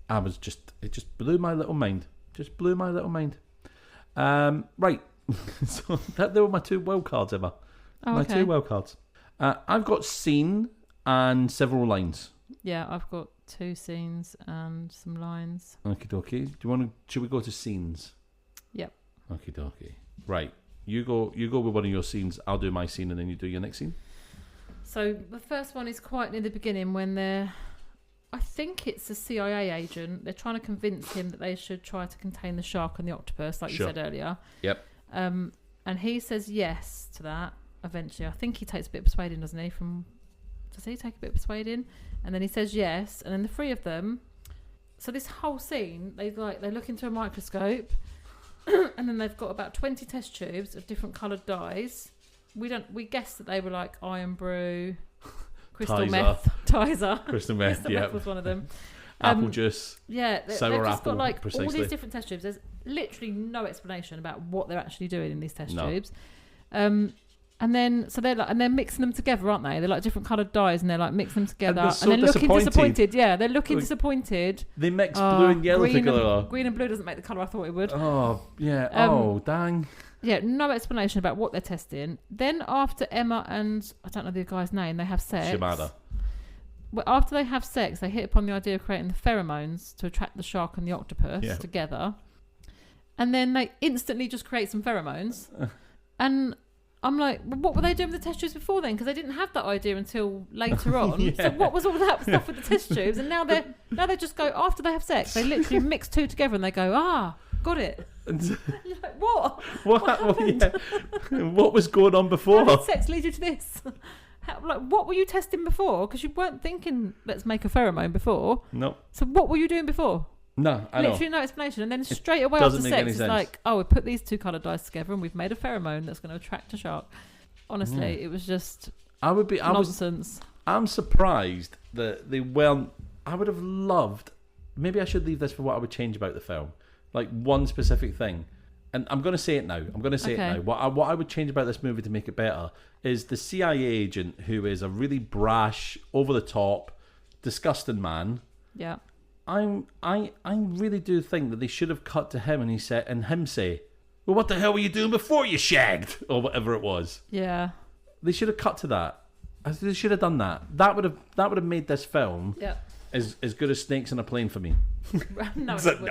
It just blew my little mind. Just blew my little mind. Right. So they were my two wild cards, Emma. Oh, my two wild cards. I've got scene and several lines. Yeah, I've got 2 scenes and some lines. Okie dokie. Should we go to scenes? Yep. Okie dokie. Right. You go with one of your scenes. I'll do my scene, and then you do your next scene. So the first one is quite near the beginning when they're... I think it's a CIA agent. They're trying to convince him that they should try to contain the shark and the octopus, like you said earlier. Yep. And he says yes to that. eventually. I think he takes a bit of persuading, doesn't he? Does he take a bit of persuading? And then he says yes. And then the three of them. So this whole scene, they look into a microscope, and then they've got about 20 test tubes of different coloured dyes. We guessed that they were like iron brew, crystal meth, Tizer. Crystal meth, yeah. Meth was one of them. Apple juice. Yeah, sour they've just apple, got like precisely. all these different test tubes. There's literally no explanation about what they're actually doing in these test tubes. And then they're mixing them together, aren't they? They're like different coloured dyes, and they're like mixing them together, and then looking disappointed. Yeah, they're looking disappointed. They mix blue and yellow together. Green and blue doesn't make the colour I thought it would. Oh yeah. Dang. Yeah, no explanation about what they're testing. Then after Emma and I don't know the guy's name, they have sex. Shimada. Well, after they have sex, they hit upon the idea of creating the pheromones to attract the shark and the octopus together, and then they instantly just create some pheromones, and I'm like, well, what were they doing with the test tubes before then? Because they didn't have that idea until later on. So what was all that stuff with the test tubes? And now they just go, after they have sex, they literally mix two together and they go, got it. You're like, what? What happened? What was going on before? How did sex lead you to this? What were you testing before? Because you weren't thinking, let's make a pheromone before. No. So what were you doing before? No, I know. Literally no explanation. And then straight away after sex, it's like, we put these two coloured dyes together and we've made a pheromone that's going to attract a shark. Honestly, it was just nonsense. I'm surprised that they weren't. I would have loved. Maybe I should leave this for what I would change about the film. Like one specific thing. And I'm going to say it now. What I would change about this movie to make it better is the CIA agent who is a really brash, over the top, disgusting man. Yeah. I really do think that they should have cut to him and him say, well, what the hell were you doing before you shagged? Or whatever it was. Yeah. They should have cut to that. They should have done that. That would have made this film as good as Snakes on a Plane for me. No, it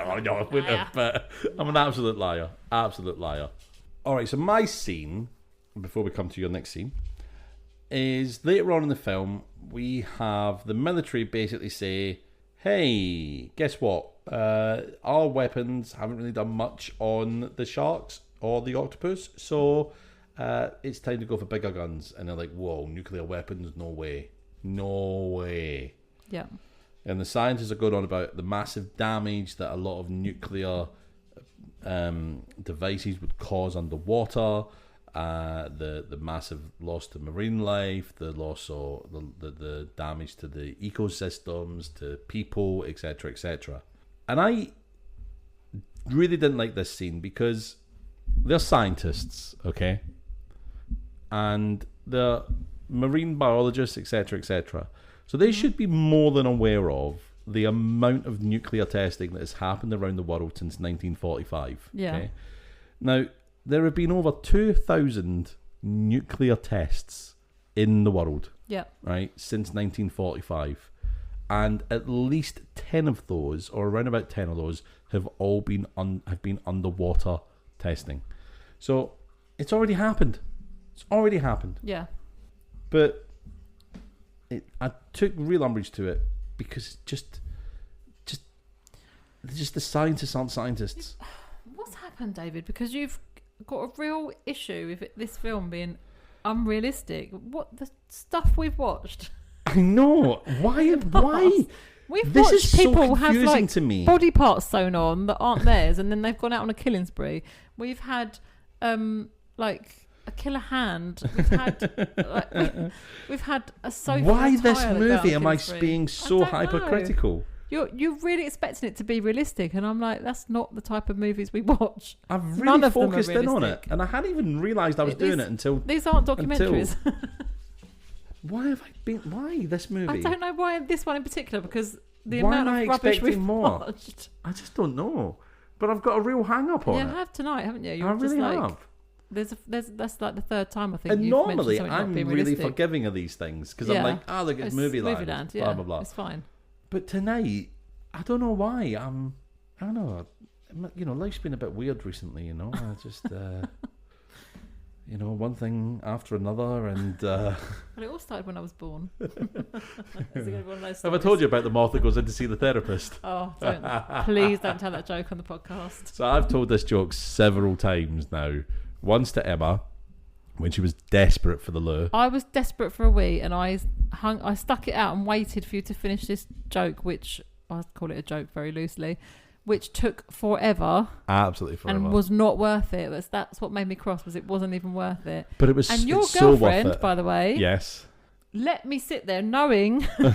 wouldn't have. But I'm an absolute liar. Absolute liar. All right, so my scene, before we come to your next scene, is later on in the film, we have the military basically say, hey, guess what? Our weapons haven't really done much on the sharks or the octopus, so it's time to go for bigger guns. And they're like, whoa, nuclear weapons? No way. No way. Yeah. And the scientists are going on about the massive damage that a lot of nuclear devices would cause underwater, the massive loss to marine life, the loss or the damage to the ecosystems, to people, etc., etc. And I really didn't like this scene because they're scientists, okay, and they're marine biologists, etc., etc. So they should be more than aware of the amount of nuclear testing that has happened around the world since 1945. Yeah. Okay? Now, there have been over 2,000 nuclear tests in the world. Yeah. Right, since 1945. And at least 10 of those, or around about 10 of those, have all been underwater testing. So it's already happened. It's already happened. Yeah. But I took real umbrage to it because just the scientists aren't scientists. What's happened, David? Because you've got a real issue with this film being unrealistic. What the stuff we've watched? I know. Why? We've this watched is so people have like to me. Body parts sewn on that aren't theirs, and then they've gone out on a killing spree. We've had like a killer hand. We've had a sofa. Why this movie am I being so hypercritical? You're really expecting it to be realistic, and I'm like, that's not the type of movies we watch. I've really focused in on it, and I hadn't even realised I was doing it until these aren't documentaries. Why have I been? Why this movie? I don't know why this one in particular, because the why amount of rubbish we've more? watched. I just don't know, but I've got a real hang up on it. You have tonight, haven't you? I really have. That's like the third time I think. And you've normally mentioned I'm being really realistic. forgiving of these things because I'm like, look, it's movie land, blah blah blah. It's fine. But tonight, I don't know why. I don't know. Life's been a bit weird recently. I just, one thing after another, and. Well, it all started when I was born. Have I told you about the moth that goes in to see the therapist? Oh, please don't tell that joke on the podcast. So I've told this joke several times now. Once to Emma, When she was desperate for the loo. I was desperate for a wee, and I stuck it out and waited for you to finish this joke, which I call it a joke very loosely, which took forever. Absolutely forever. And was not worth it. That's what made me cross, was it wasn't even worth it. But it was. And your so girlfriend, worth it. by the way, yes, let me sit there knowing full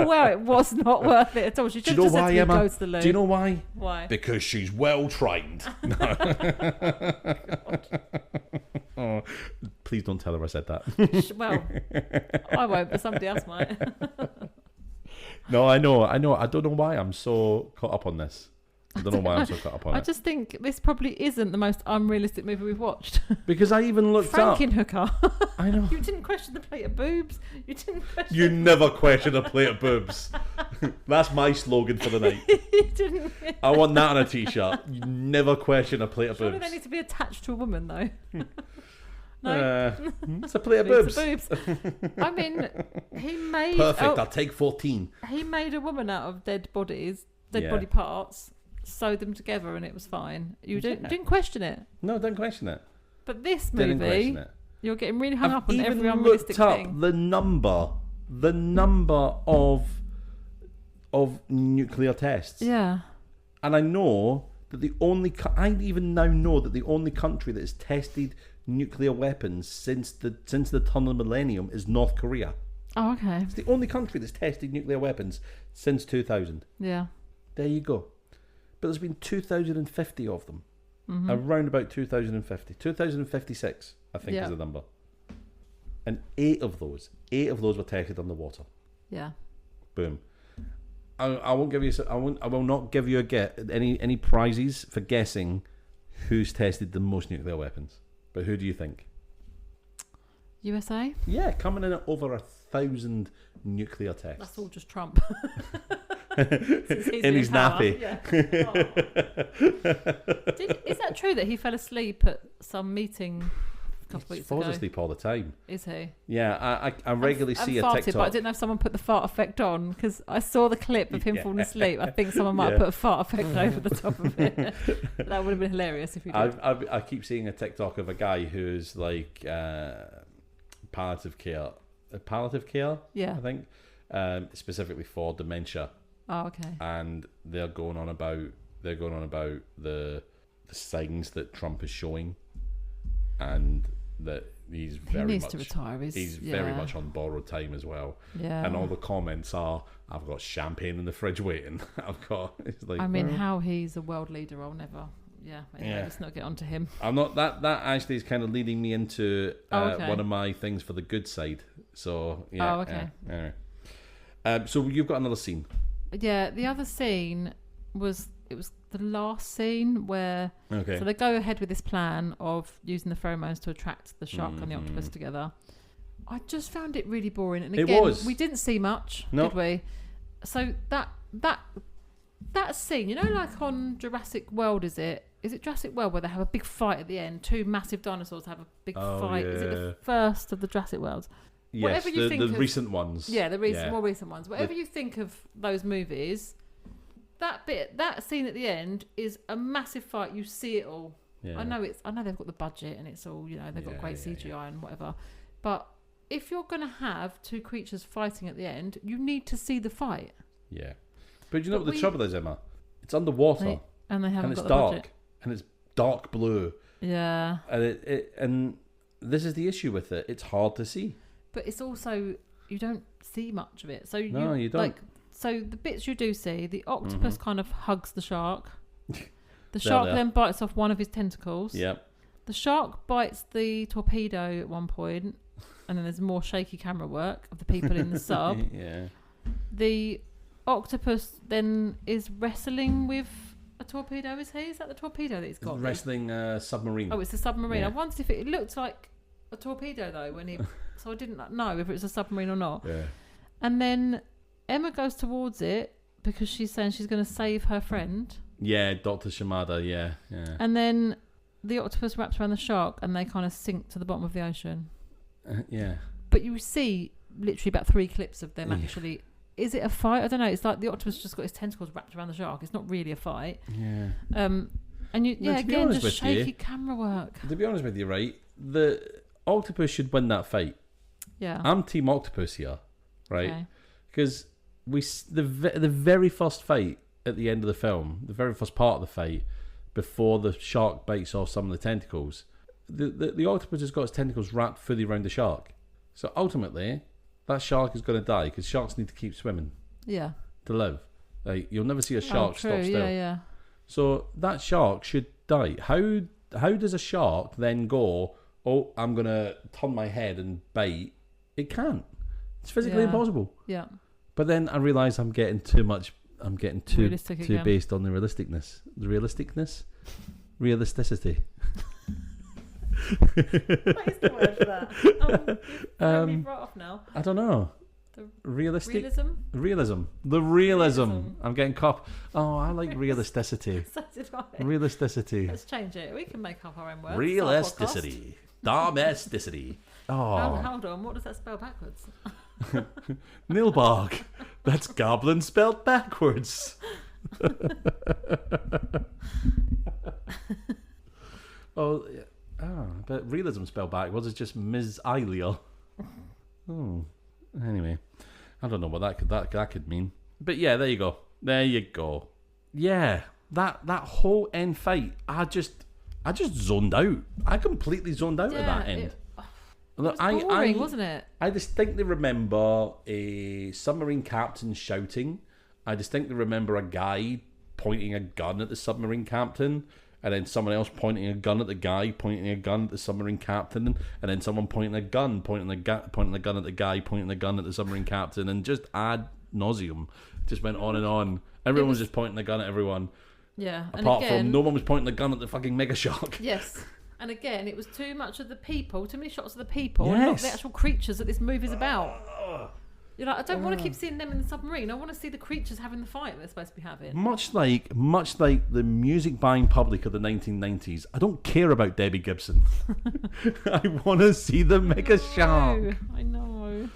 well it was not worth it at all. She just said to me, go to the loo. Do you know why? Why? Because she's well trained. No. Oh, please don't tell her I said that. Well, I won't, but somebody else might. No, I know. I don't know why I'm so caught up on this. I don't know why I'm so caught up on it. I just think this probably isn't the most unrealistic movie we've watched. Because I even looked up. Frankenhooker. I know. You didn't question the plate of boobs. You didn't question. You never question a plate of boobs. That's my slogan for the night. You didn't. I want that on a t-shirt. You never question a plate of Surely boobs. they need to be attached to a woman, though. No. It's a plate of boobs. I mean, he made... Perfect, I'll take 14. He made a woman out of dead body parts, sewed them together, and it was fine. You didn't question it. No, don't question it. But this Didn't movie, question it. you're getting really hung up on I've every even unrealistic looked up thing. the number of nuclear tests. Yeah. And I know that I even now know that the only country that has tested nuclear weapons since the turn of the millennium is North Korea. Oh, okay. It's the only country that's tested nuclear weapons since 2000. Yeah. There you go. But there's been 2,050 of them. Mm-hmm. Around about 2050. 2056, I think, is the number. And 8 of those were tested underwater. Yeah. Boom. I won't give you. I will not give you any prizes for guessing who's tested the most nuclear weapons. But who do you think? USA? Yeah, coming in at over 1,000 nuclear tests. That's all just Trump. In his nappy. Yeah. Oh. Is that true that he fell asleep at some meeting a couple of weeks ago? He falls asleep all the time. Is he? Yeah, I regularly see a farted, TikTok. But I didn't know if someone put the fart effect on, because I saw the clip of him falling asleep. I think someone might have put a fart effect over the top of it. That would have been hilarious if you did. I keep seeing a TikTok of a guy who's like palliative care. Yeah, I think specifically for dementia. Oh, okay. And they're going on about the signs that Trump is showing, and that he needs to retire. He's very much on borrowed time as well. Yeah. And all the comments are, "I've got champagne in the fridge waiting." It's like, I mean, how he's a world leader, I'll never. Yeah. Anyway, let's not get onto him. I'm not. That actually is kind of leading me into one of my things for the good side. So yeah. Oh, okay. Anyway. So you've got another scene. Yeah, the other scene was the last scene where so they go ahead with this plan of using the pheromones to attract the shark and the octopus together. I just found it really boring, and again, we didn't see much, did we? So that scene, you know, like on Jurassic World, is it Jurassic World where they have a big fight at the end? 2 massive dinosaurs have a big fight. Yeah. Is it the first of the Jurassic Worlds? Yes, the recent ones. Yeah, more recent ones. Whatever you think of those movies, that scene at the end is a massive fight. You see it all. Yeah. I know they've got the budget and it's all, you know, they've got great CGI and whatever. But if you're going to have 2 creatures fighting at the end, you need to see the fight. Yeah. But you know what the trouble is, Emma? It's underwater. And they haven't got the dark. Budget. And it's dark blue. Yeah. And this is the issue with it. It's hard to see. But it's also, you don't see much of it. So you don't. Like, so the bits you do see, the octopus kind of hugs the shark. The shark then bites off one of his tentacles. Yep. The shark bites the torpedo at one point, and then there's more shaky camera work of the people in the sub. Yeah. The octopus then is wrestling with a torpedo, is he? Is that the torpedo that he's got? Wrestling a submarine. Oh, it's a submarine. Yeah. I wondered if it looked like a torpedo though when he... So I didn't know if it was a submarine or not. Yeah. And then Emma goes towards it because she's saying she's going to save her friend. Yeah, Dr. Shimada, yeah. And then the octopus wraps around the shark and they kind of sink to the bottom of the ocean. Yeah. But you see literally about 3 clips of them actually. Is it a fight? I don't know. It's like the octopus just got his tentacles wrapped around the shark. It's not really a fight. Yeah. And you, to be again, honest just with you- shaky camera work. To be honest with you, right, the Octopus should win that fight. Yeah. I'm Team Octopus here, right? Okay. Because the very first fight at the end of the film, the very first part of the fight, before the shark bites off some of the tentacles, the octopus has got its tentacles wrapped fully around the shark. So ultimately, that shark is going to die because sharks need to keep swimming Yeah. to live. Like, you'll never see a shark true. stop still. Yeah. So that shark should die. How does a shark then go, oh, I'm going to turn my head and bite? It can't. It's physically impossible. Yeah. But then I realise I'm getting too Realistic too again. based on the realisticity. What is the word for that? You've me right off now. I don't know. The Realistic realism? realism. I'm getting caught. Oh, I like realisticity. So did I. Realisticity. Let's change it. We can make up our own words. Realisticity. Domesticity. Oh, Hold on. What does that spell backwards? Nilbog. That's goblin spelled backwards. Oh, yeah. But realism spelled backwards is just Ms. Ilia. Oh, anyway, I don't know what that could mean. But yeah, there you go. Yeah, that whole end fight, I just zoned out. I completely zoned out at that end. It was boring, wasn't it? I distinctly remember a submarine captain shouting. I distinctly remember a guy pointing a gun at the submarine captain, and then someone else pointing a gun at the guy, pointing a gun at the submarine captain, and then someone pointing the gun at the guy, pointing the gun at the submarine captain, and just ad nauseum. Just went on and on. Everyone was just pointing the gun at everyone. Yeah. Apart from no one was pointing the gun at the fucking mega shark. Yes. And again, it was too much of the people, too many shots of the people, Yes. and not the actual creatures that this movie's about. You're like, I don't want to keep seeing them in the submarine. I want to see the creatures having the fight they're supposed to be having. Much like the music buying public of the 1990s, I don't care about Debbie Gibson. I want to see the mega shark. I know.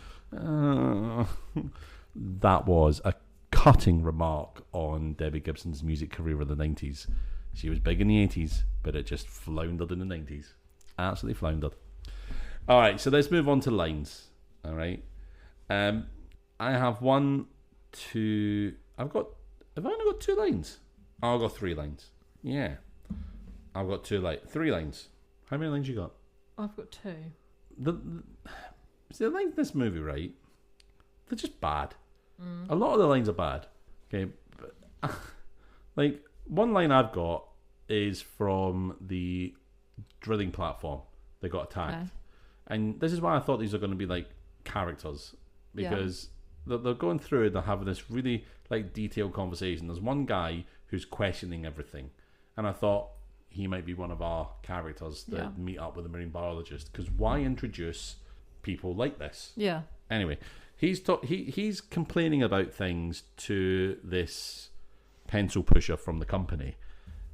That was a cutting remark on Debbie Gibson's music career in the 90s. She was big in the 80s, but it just floundered in the 90s. Absolutely floundered. All right, so let's move on to lines. All right. I have one, two. Have I only got 2 lines? Oh, I've got 3 lines. Yeah. I've got 3 lines. How many lines you got? I've got 2. See, the lines in this movie, right? They're just bad. A lot of the lines are bad. Okay. But, like, one line I've got is from the drilling platform. They got attacked. Okay. And this is why I thought these are going to be like characters. Because they're going through and they're having this really like detailed conversation. There's one guy who's questioning everything. And I thought he might be one of our characters that meet up with a marine biologist. Because why introduce people like this? Yeah. Anyway, he's complaining about things to this pencil pusher from the company,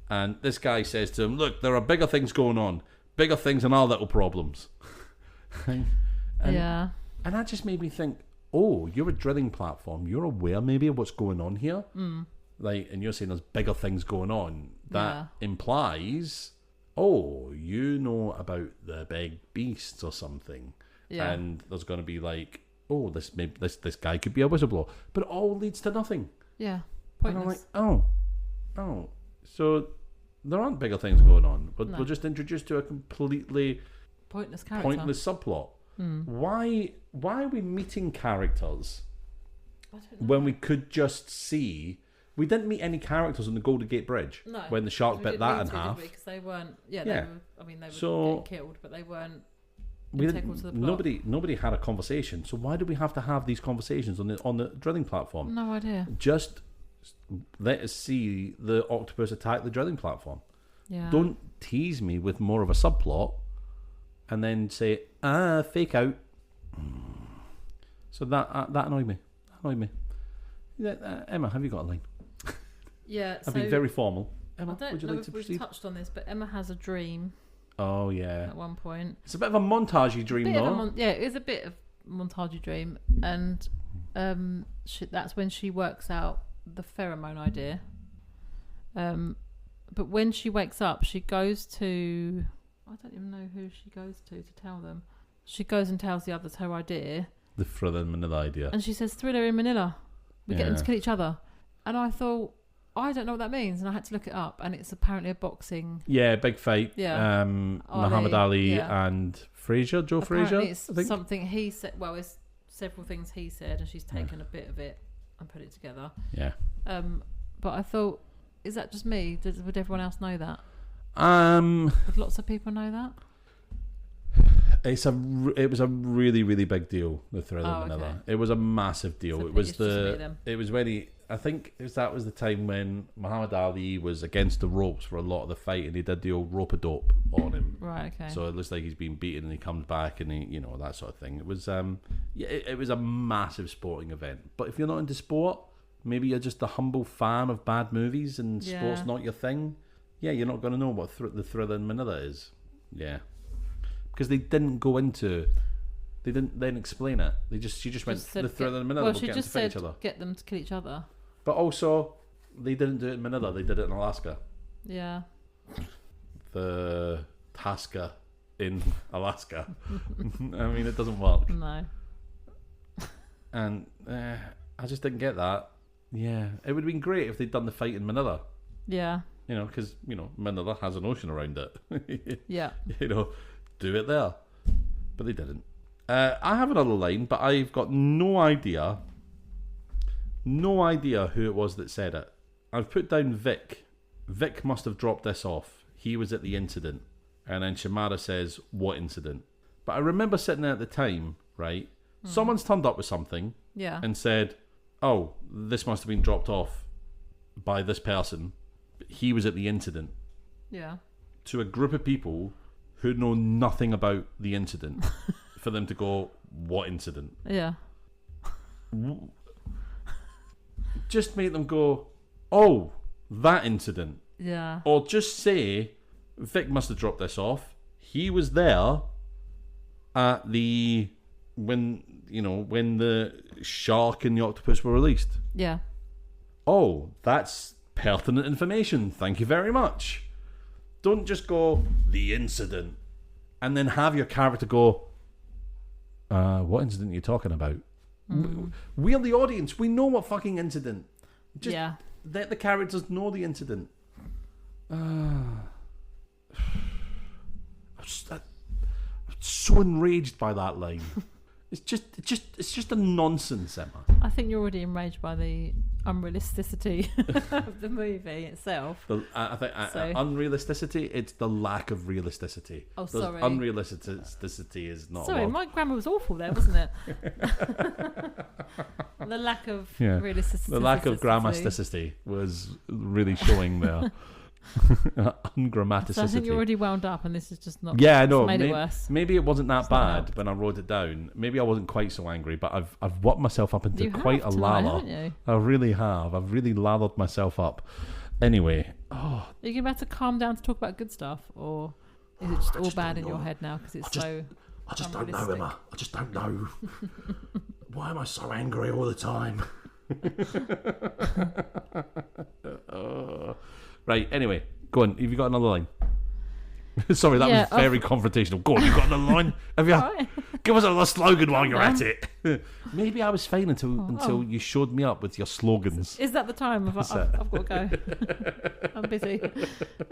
and this guy says to him, look, there are bigger things going on, bigger things than our little problems. and that just made me think, oh, you're a drilling platform, you're aware maybe of what's going on here, like, and you're saying there's bigger things going on. That implies, oh, you know about the big beasts or something, and there's going to be like, oh, this guy could be a whistleblower, but it all leads to nothing. Pointless. And I'm like, oh, so there aren't bigger things going on, but we're just introduced to a completely pointless character, pointless subplot. Why are we meeting characters when we could just see? We didn't meet any characters on the Golden Gate Bridge when the shark bit that in half. Because they weren't. They were getting killed, but they weren't. Nobody had a conversation. So why do we have to have these conversations on the drilling platform? No idea. Just let us see the octopus attack the drilling platform. Yeah. Don't tease me with more of a subplot and then say, fake out. So that annoyed me. Emma, have you got a line? Yeah. I've been very formal. Emma, would you like to proceed? We've touched on this, but Emma has a dream. Oh, yeah. At one point. It's a bit of a montagey dream, though. It is a bit of a montagey dream. And that's when she works out the pheromone idea. But when she wakes up, she goes to... I don't even know who she goes to tell them. She goes and tells the others her idea. The Thriller in Manila idea. And she says, Thriller in Manila. We get them to kill each other. And I thought, I don't know what that means. And I had to look it up. And it's apparently a boxing... Yeah, big fight. Yeah. Muhammad Ali and Frazier, Joe Frazier. It's something he said. Well, it's several things he said. And she's taken a bit of it and put it together. Yeah. But I thought, is that just me? Would everyone else know that? Would lots of people know that? It was a really, really big deal, the Thriller in Manila. Okay. It was a massive deal. So it was when I think that was the time when Muhammad Ali was against the ropes for a lot of the fight, and he did the old rope-a-dope on him. Right. Okay. So it looks like he's been beaten, and he comes back, and he, that sort of thing. It was it was a massive sporting event. But if you're not into sport, maybe you're just a humble fan of bad movies, and sport's not your thing. Yeah, you're not going to know what the Thriller in Manila is. Yeah. Because they didn't go into... They didn't then explain it. She just went, the Thriller in Manila will get them to fight each other. Get them to kill each other. But also, they didn't do it in Manila. They did it in Alaska. Yeah. The Tasca in Alaska. I mean, it doesn't work. No. And I just didn't get that. Yeah. It would have been great if they'd done the fight in Manila. Yeah. Because, Manila has an ocean around it. Yeah. Do it there. But they didn't. I have another line, but I've got no idea who it was that said it. I've put down Vic. Vic must have dropped this off. He was at the incident. And then Shamara says, what incident? But I remember sitting there at the time, right? Someone's turned up with something and said, oh, this must have been dropped off by this person. He was at the incident. Yeah. To a group of people who know nothing about the incident, for them to go, what incident? Yeah. Just make them go, oh, that incident. Yeah. Or just say, Vic must have dropped this off. He was there at when the shark and the octopus were released. Yeah. Oh, that's pertinent information. Thank you very much. Don't just go, the incident, and then have your character go, what incident are you talking about? We're the audience. We know what fucking incident. Just let the characters know the incident. I'm so enraged by that line. It's just a nonsense, Emma. I think you're already enraged by the unrealisticity of the movie itself. I think unrealisticity. It's the lack of realisticity. Oh, sorry. Unrealisticity is not. Sorry, my grammar was awful there, wasn't it? The lack of realisticity. The lack of grammaticity was really showing there. Ungrammaticity. So I think you're already wound up, and this is just not. Yeah, no. Made it worse. Maybe it wasn't that bad when I wrote it down. Maybe I wasn't quite so angry, but I've worked myself up into quite a lather. I really have. I've really lathered myself up. Anyway, are you about to calm down to talk about good stuff, or is it just all bad in your head now because it's so? I just don't know, Emma. I just don't know. Why am I so angry all the time? Right, anyway, go on. Have you got another line? Sorry, that was very confrontational. Go on, you got another line? Have you? Right. Give us another slogan while you're at it. Maybe I was fine until you showed me up with your slogans. Is that the time? I've got to go. I'm busy.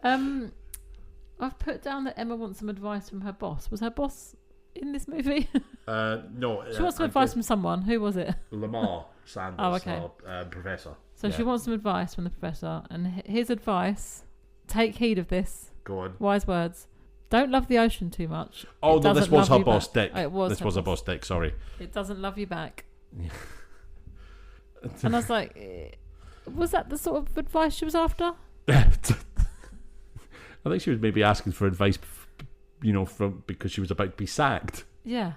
I've put down that Emma wants some advice from her boss. Was her boss in this movie? No. She wants some advice from someone. Who was it? Lamar Sanders, our professor. So she wants some advice from the professor, and his advice: take heed of this. Go on. Wise words. Don't love the ocean too much. Oh, no, this was her boss, Dick. This was her boss, Dick. Sorry. It doesn't love you back. And I was like, was that the sort of advice she was after? I think she was maybe asking for advice, because she was about to be sacked. Yeah.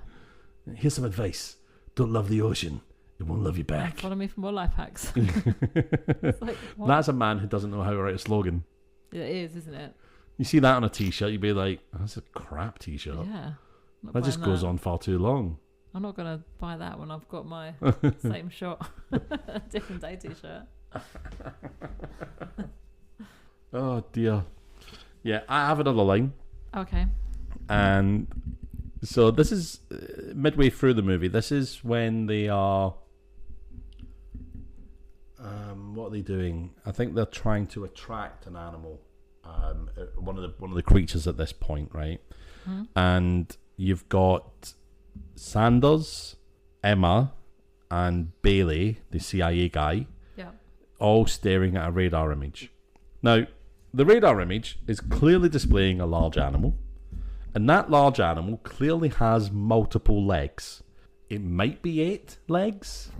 Here's some advice. Don't love the ocean. It won't love you back. Follow me for more life hacks. Like, that's a man who doesn't know how to write a slogan. It is, isn't it? You see that on a t-shirt, you'd be like, that's a crap t-shirt. Yeah. That just goes on far too long. I'm not going to buy that when I've got my same shot, different day t-shirt. Oh dear. Yeah, I have another line. Okay. And so this is midway through the movie. This is when they are. What are they doing? I think they're trying to attract an animal. One of the creatures at this point, right? Mm-hmm. And you've got Sanders, Emma, and Bailey, the CIA guy, all staring at a radar image. Now, the radar image is clearly displaying a large animal, and that large animal clearly has multiple legs. It might be 8 legs,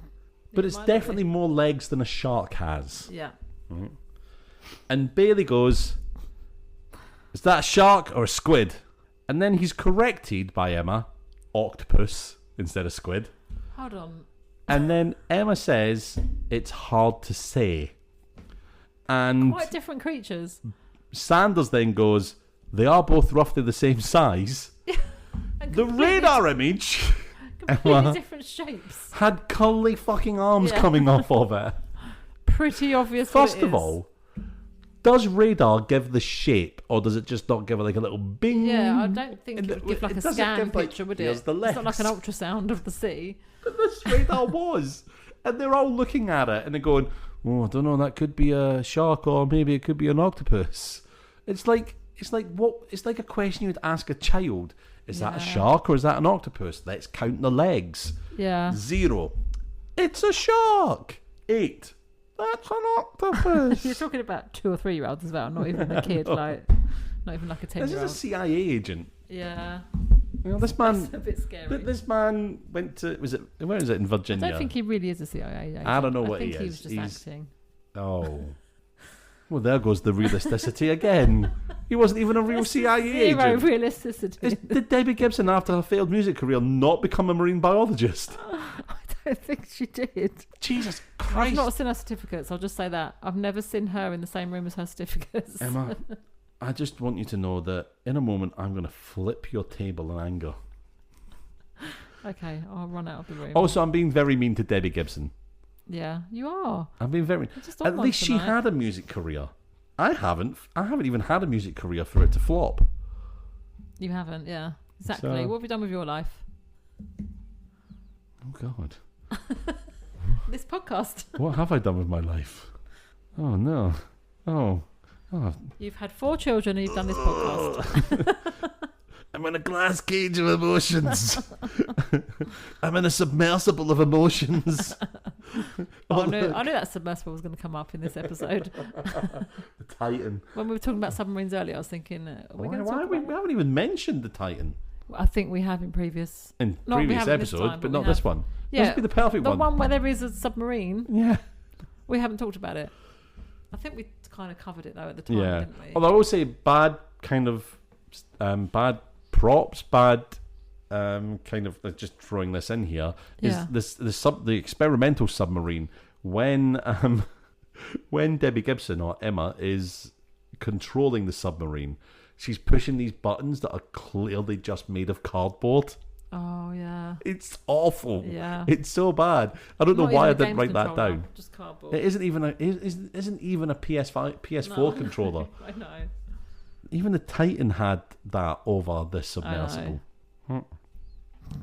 but it's definitely more legs than a shark has. Yeah. Mm-hmm. And Bailey goes, "Is that a shark or a squid?" And then he's corrected by Emma, "Octopus," instead of squid. Hold on. And then Emma says, "It's hard to say." And quite different creatures. Sanders then goes, "They are both roughly the same size." The radar image, completely Emma, different shapes. had curly fucking arms coming off of it. Pretty obvious. First of all, does radar give the shape, or does it just not give it like a little bing? Yeah, I don't think it would give like a scan picture, would it? Here's the legs. It's not like an ultrasound of the sea. But this radar was. And they're all looking at it and they're going, "Oh, I don't know, that could be a shark or maybe it could be an octopus." It's like what? It's like a question you'd ask a child. Is that a shark or is that an octopus? Let's count the legs. Yeah. 0. It's a shark. 8. That's an octopus. You're talking about 2 or 3 year olds as well, not even a kid, like not even like a 10-year-old. This is a CIA agent. Yeah. You know, this man. That's a bit scary. This man went to. Where is it in Virginia? I don't think he really is a CIA agent. I don't know what he he is. I think he was just acting. Oh. Well, there goes the realisticity again. He wasn't even a real CIA agent. Zero realisticity. Did Debbie Gibson, after her failed music career, not become a marine biologist? I don't think she did. Jesus Christ. I've not seen her certificates, I'll just say that. I've never seen her in the same room as her certificates. Emma, I just want you to know that in a moment I'm going to flip your table in anger. Okay, I'll run out of the room. Also, I'm being very mean to Debbie Gibson. Yeah, you are. I'm being very... At least she had a music career. I haven't even had a music career for it to flop. You haven't, yeah. Exactly. So, what have you done with your life? Oh, God. This podcast. What have I done with my life? Oh, no. Oh. You've had 4 children and you've done this podcast. I'm in a glass cage of emotions. I'm in a submersible of emotions. I knew that submersible was going to come up in this episode. The Titan. When we were talking about submarines earlier, I was thinking, we haven't even mentioned the Titan. I think we have in previous episodes, but not this one. Yeah, this would be the perfect one. The one where there is a submarine. Yeah. We haven't talked about it. I think we kind of covered it though at the time, didn't we? Although I will say bad props, bad kind of just throwing this in here is the experimental submarine when Debbie Gibson or Emma is controlling the submarine, she's pushing these buttons that are clearly just made of cardboard. Oh yeah, it's awful. Yeah, it's so bad. I don't know why I didn't write that down. Just cardboard. It isn't even a PS4 controller. I know. Even the Titan had that over this submersible.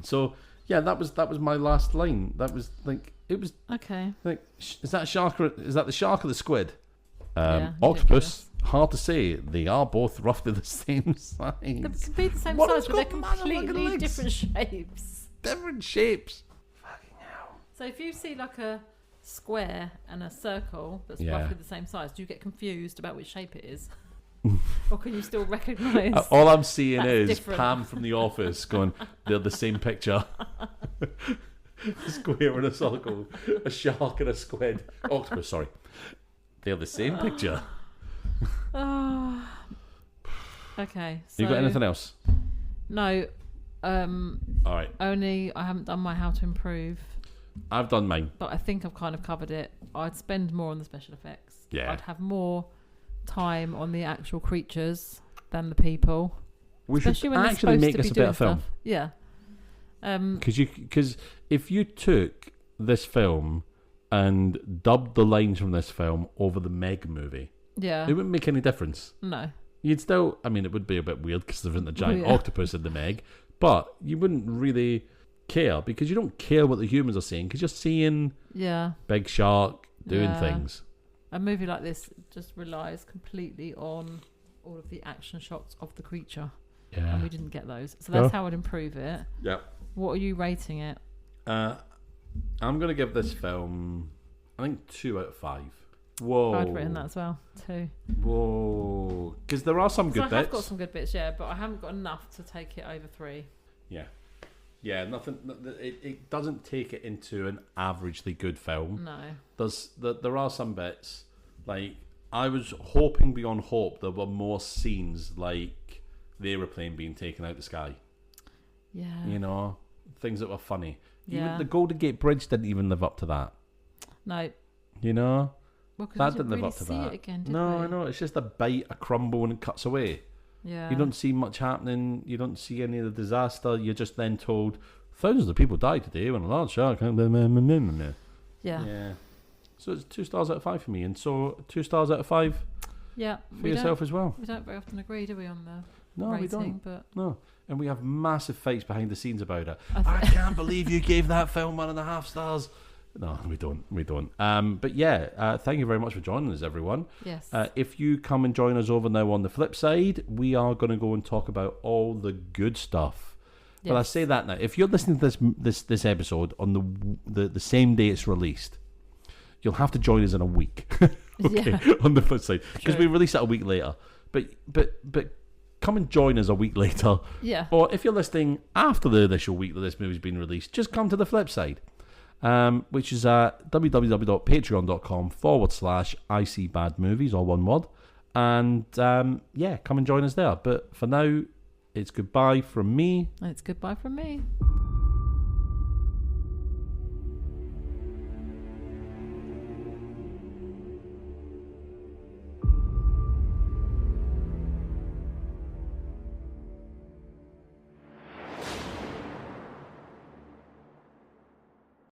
So yeah, that was my last line. That was like it was okay. Like, is that a shark or is that the shark or the squid? Octopus. Hard to say. They are both roughly the same size. They could be the same size, but they're completely different shapes. Different shapes. Fucking hell. So if you see like a square and a circle that's roughly the same size, do you get confused about which shape it is? Or can you still recognise? All I'm seeing is different. Pam from The Office going, they're the same picture. A square and a circle, a shark and a squid. Octopus, sorry. They're the same picture. Oh. Okay. So, You got anything else? No. All right. Only I haven't done my how to improve. I've done mine. But I think I've kind of covered it. I'd spend more on the special effects. Yeah. I'd have more time on the actual creatures than the people. We especially should when actually make this a better film. Stuff. Yeah. Because if you took this film and dubbed the lines from this film over the Meg movie, Yeah. It wouldn't make any difference. No. You'd still, I mean, it would be a bit weird because there isn't a giant octopus in the Meg, but you wouldn't really care because you don't care what the humans are saying because you're seeing big shark doing things. A movie like this just relies completely on all of the action shots of the creature. Yeah. And we didn't get those. So that's how I'd improve it. Yeah. What are you rating it? I'm going to give this film, I think, 2 out of 5. Whoa. I'd written that as well, 2. Whoa. Because there are some good bits. I have got some good bits, but I haven't got enough to take it over 3. Yeah. Yeah, nothing. It doesn't take it into an averagely good film. No. There are some bits, like, I was hoping beyond hope there were more scenes like the aeroplane being taken out the sky. Yeah. You know, things that were funny. Yeah. Even the Golden Gate Bridge didn't even live up to that. No. You know? Well, that didn't live up to that. It again, did no, we? I know. It's just a bite, a crumble, and it cuts away. Yeah. You don't see much happening. You don't see any of the disaster. You're just then told thousands of people died today when a large shark. Yeah. Yeah. So it's 2 stars out of 5 for me, and so 2 stars out of 5 for yourself as well. We don't very often agree, do we, on the No, rating, we don't. But No, and we have massive fights behind the scenes about it. I can't believe you gave that film 1.5 stars. No, we don't. But yeah, thank you very much for joining us, everyone. Yes. If you come and join us over now on the flip side, we are going to go and talk about all the good stuff. Yes. But I say that now. If you're listening to this episode on the same day it's released, you'll have to join us in a week. Okay, on the flip side, because we release it a week later. But come and join us a week later. Yeah. Or if you're listening after the initial week that this movie's been released, just come to the flip side. Which is at www.patreon.com/ICBadMovies, all one word. And come and join us there. But for now, it's goodbye from me. It's goodbye from me.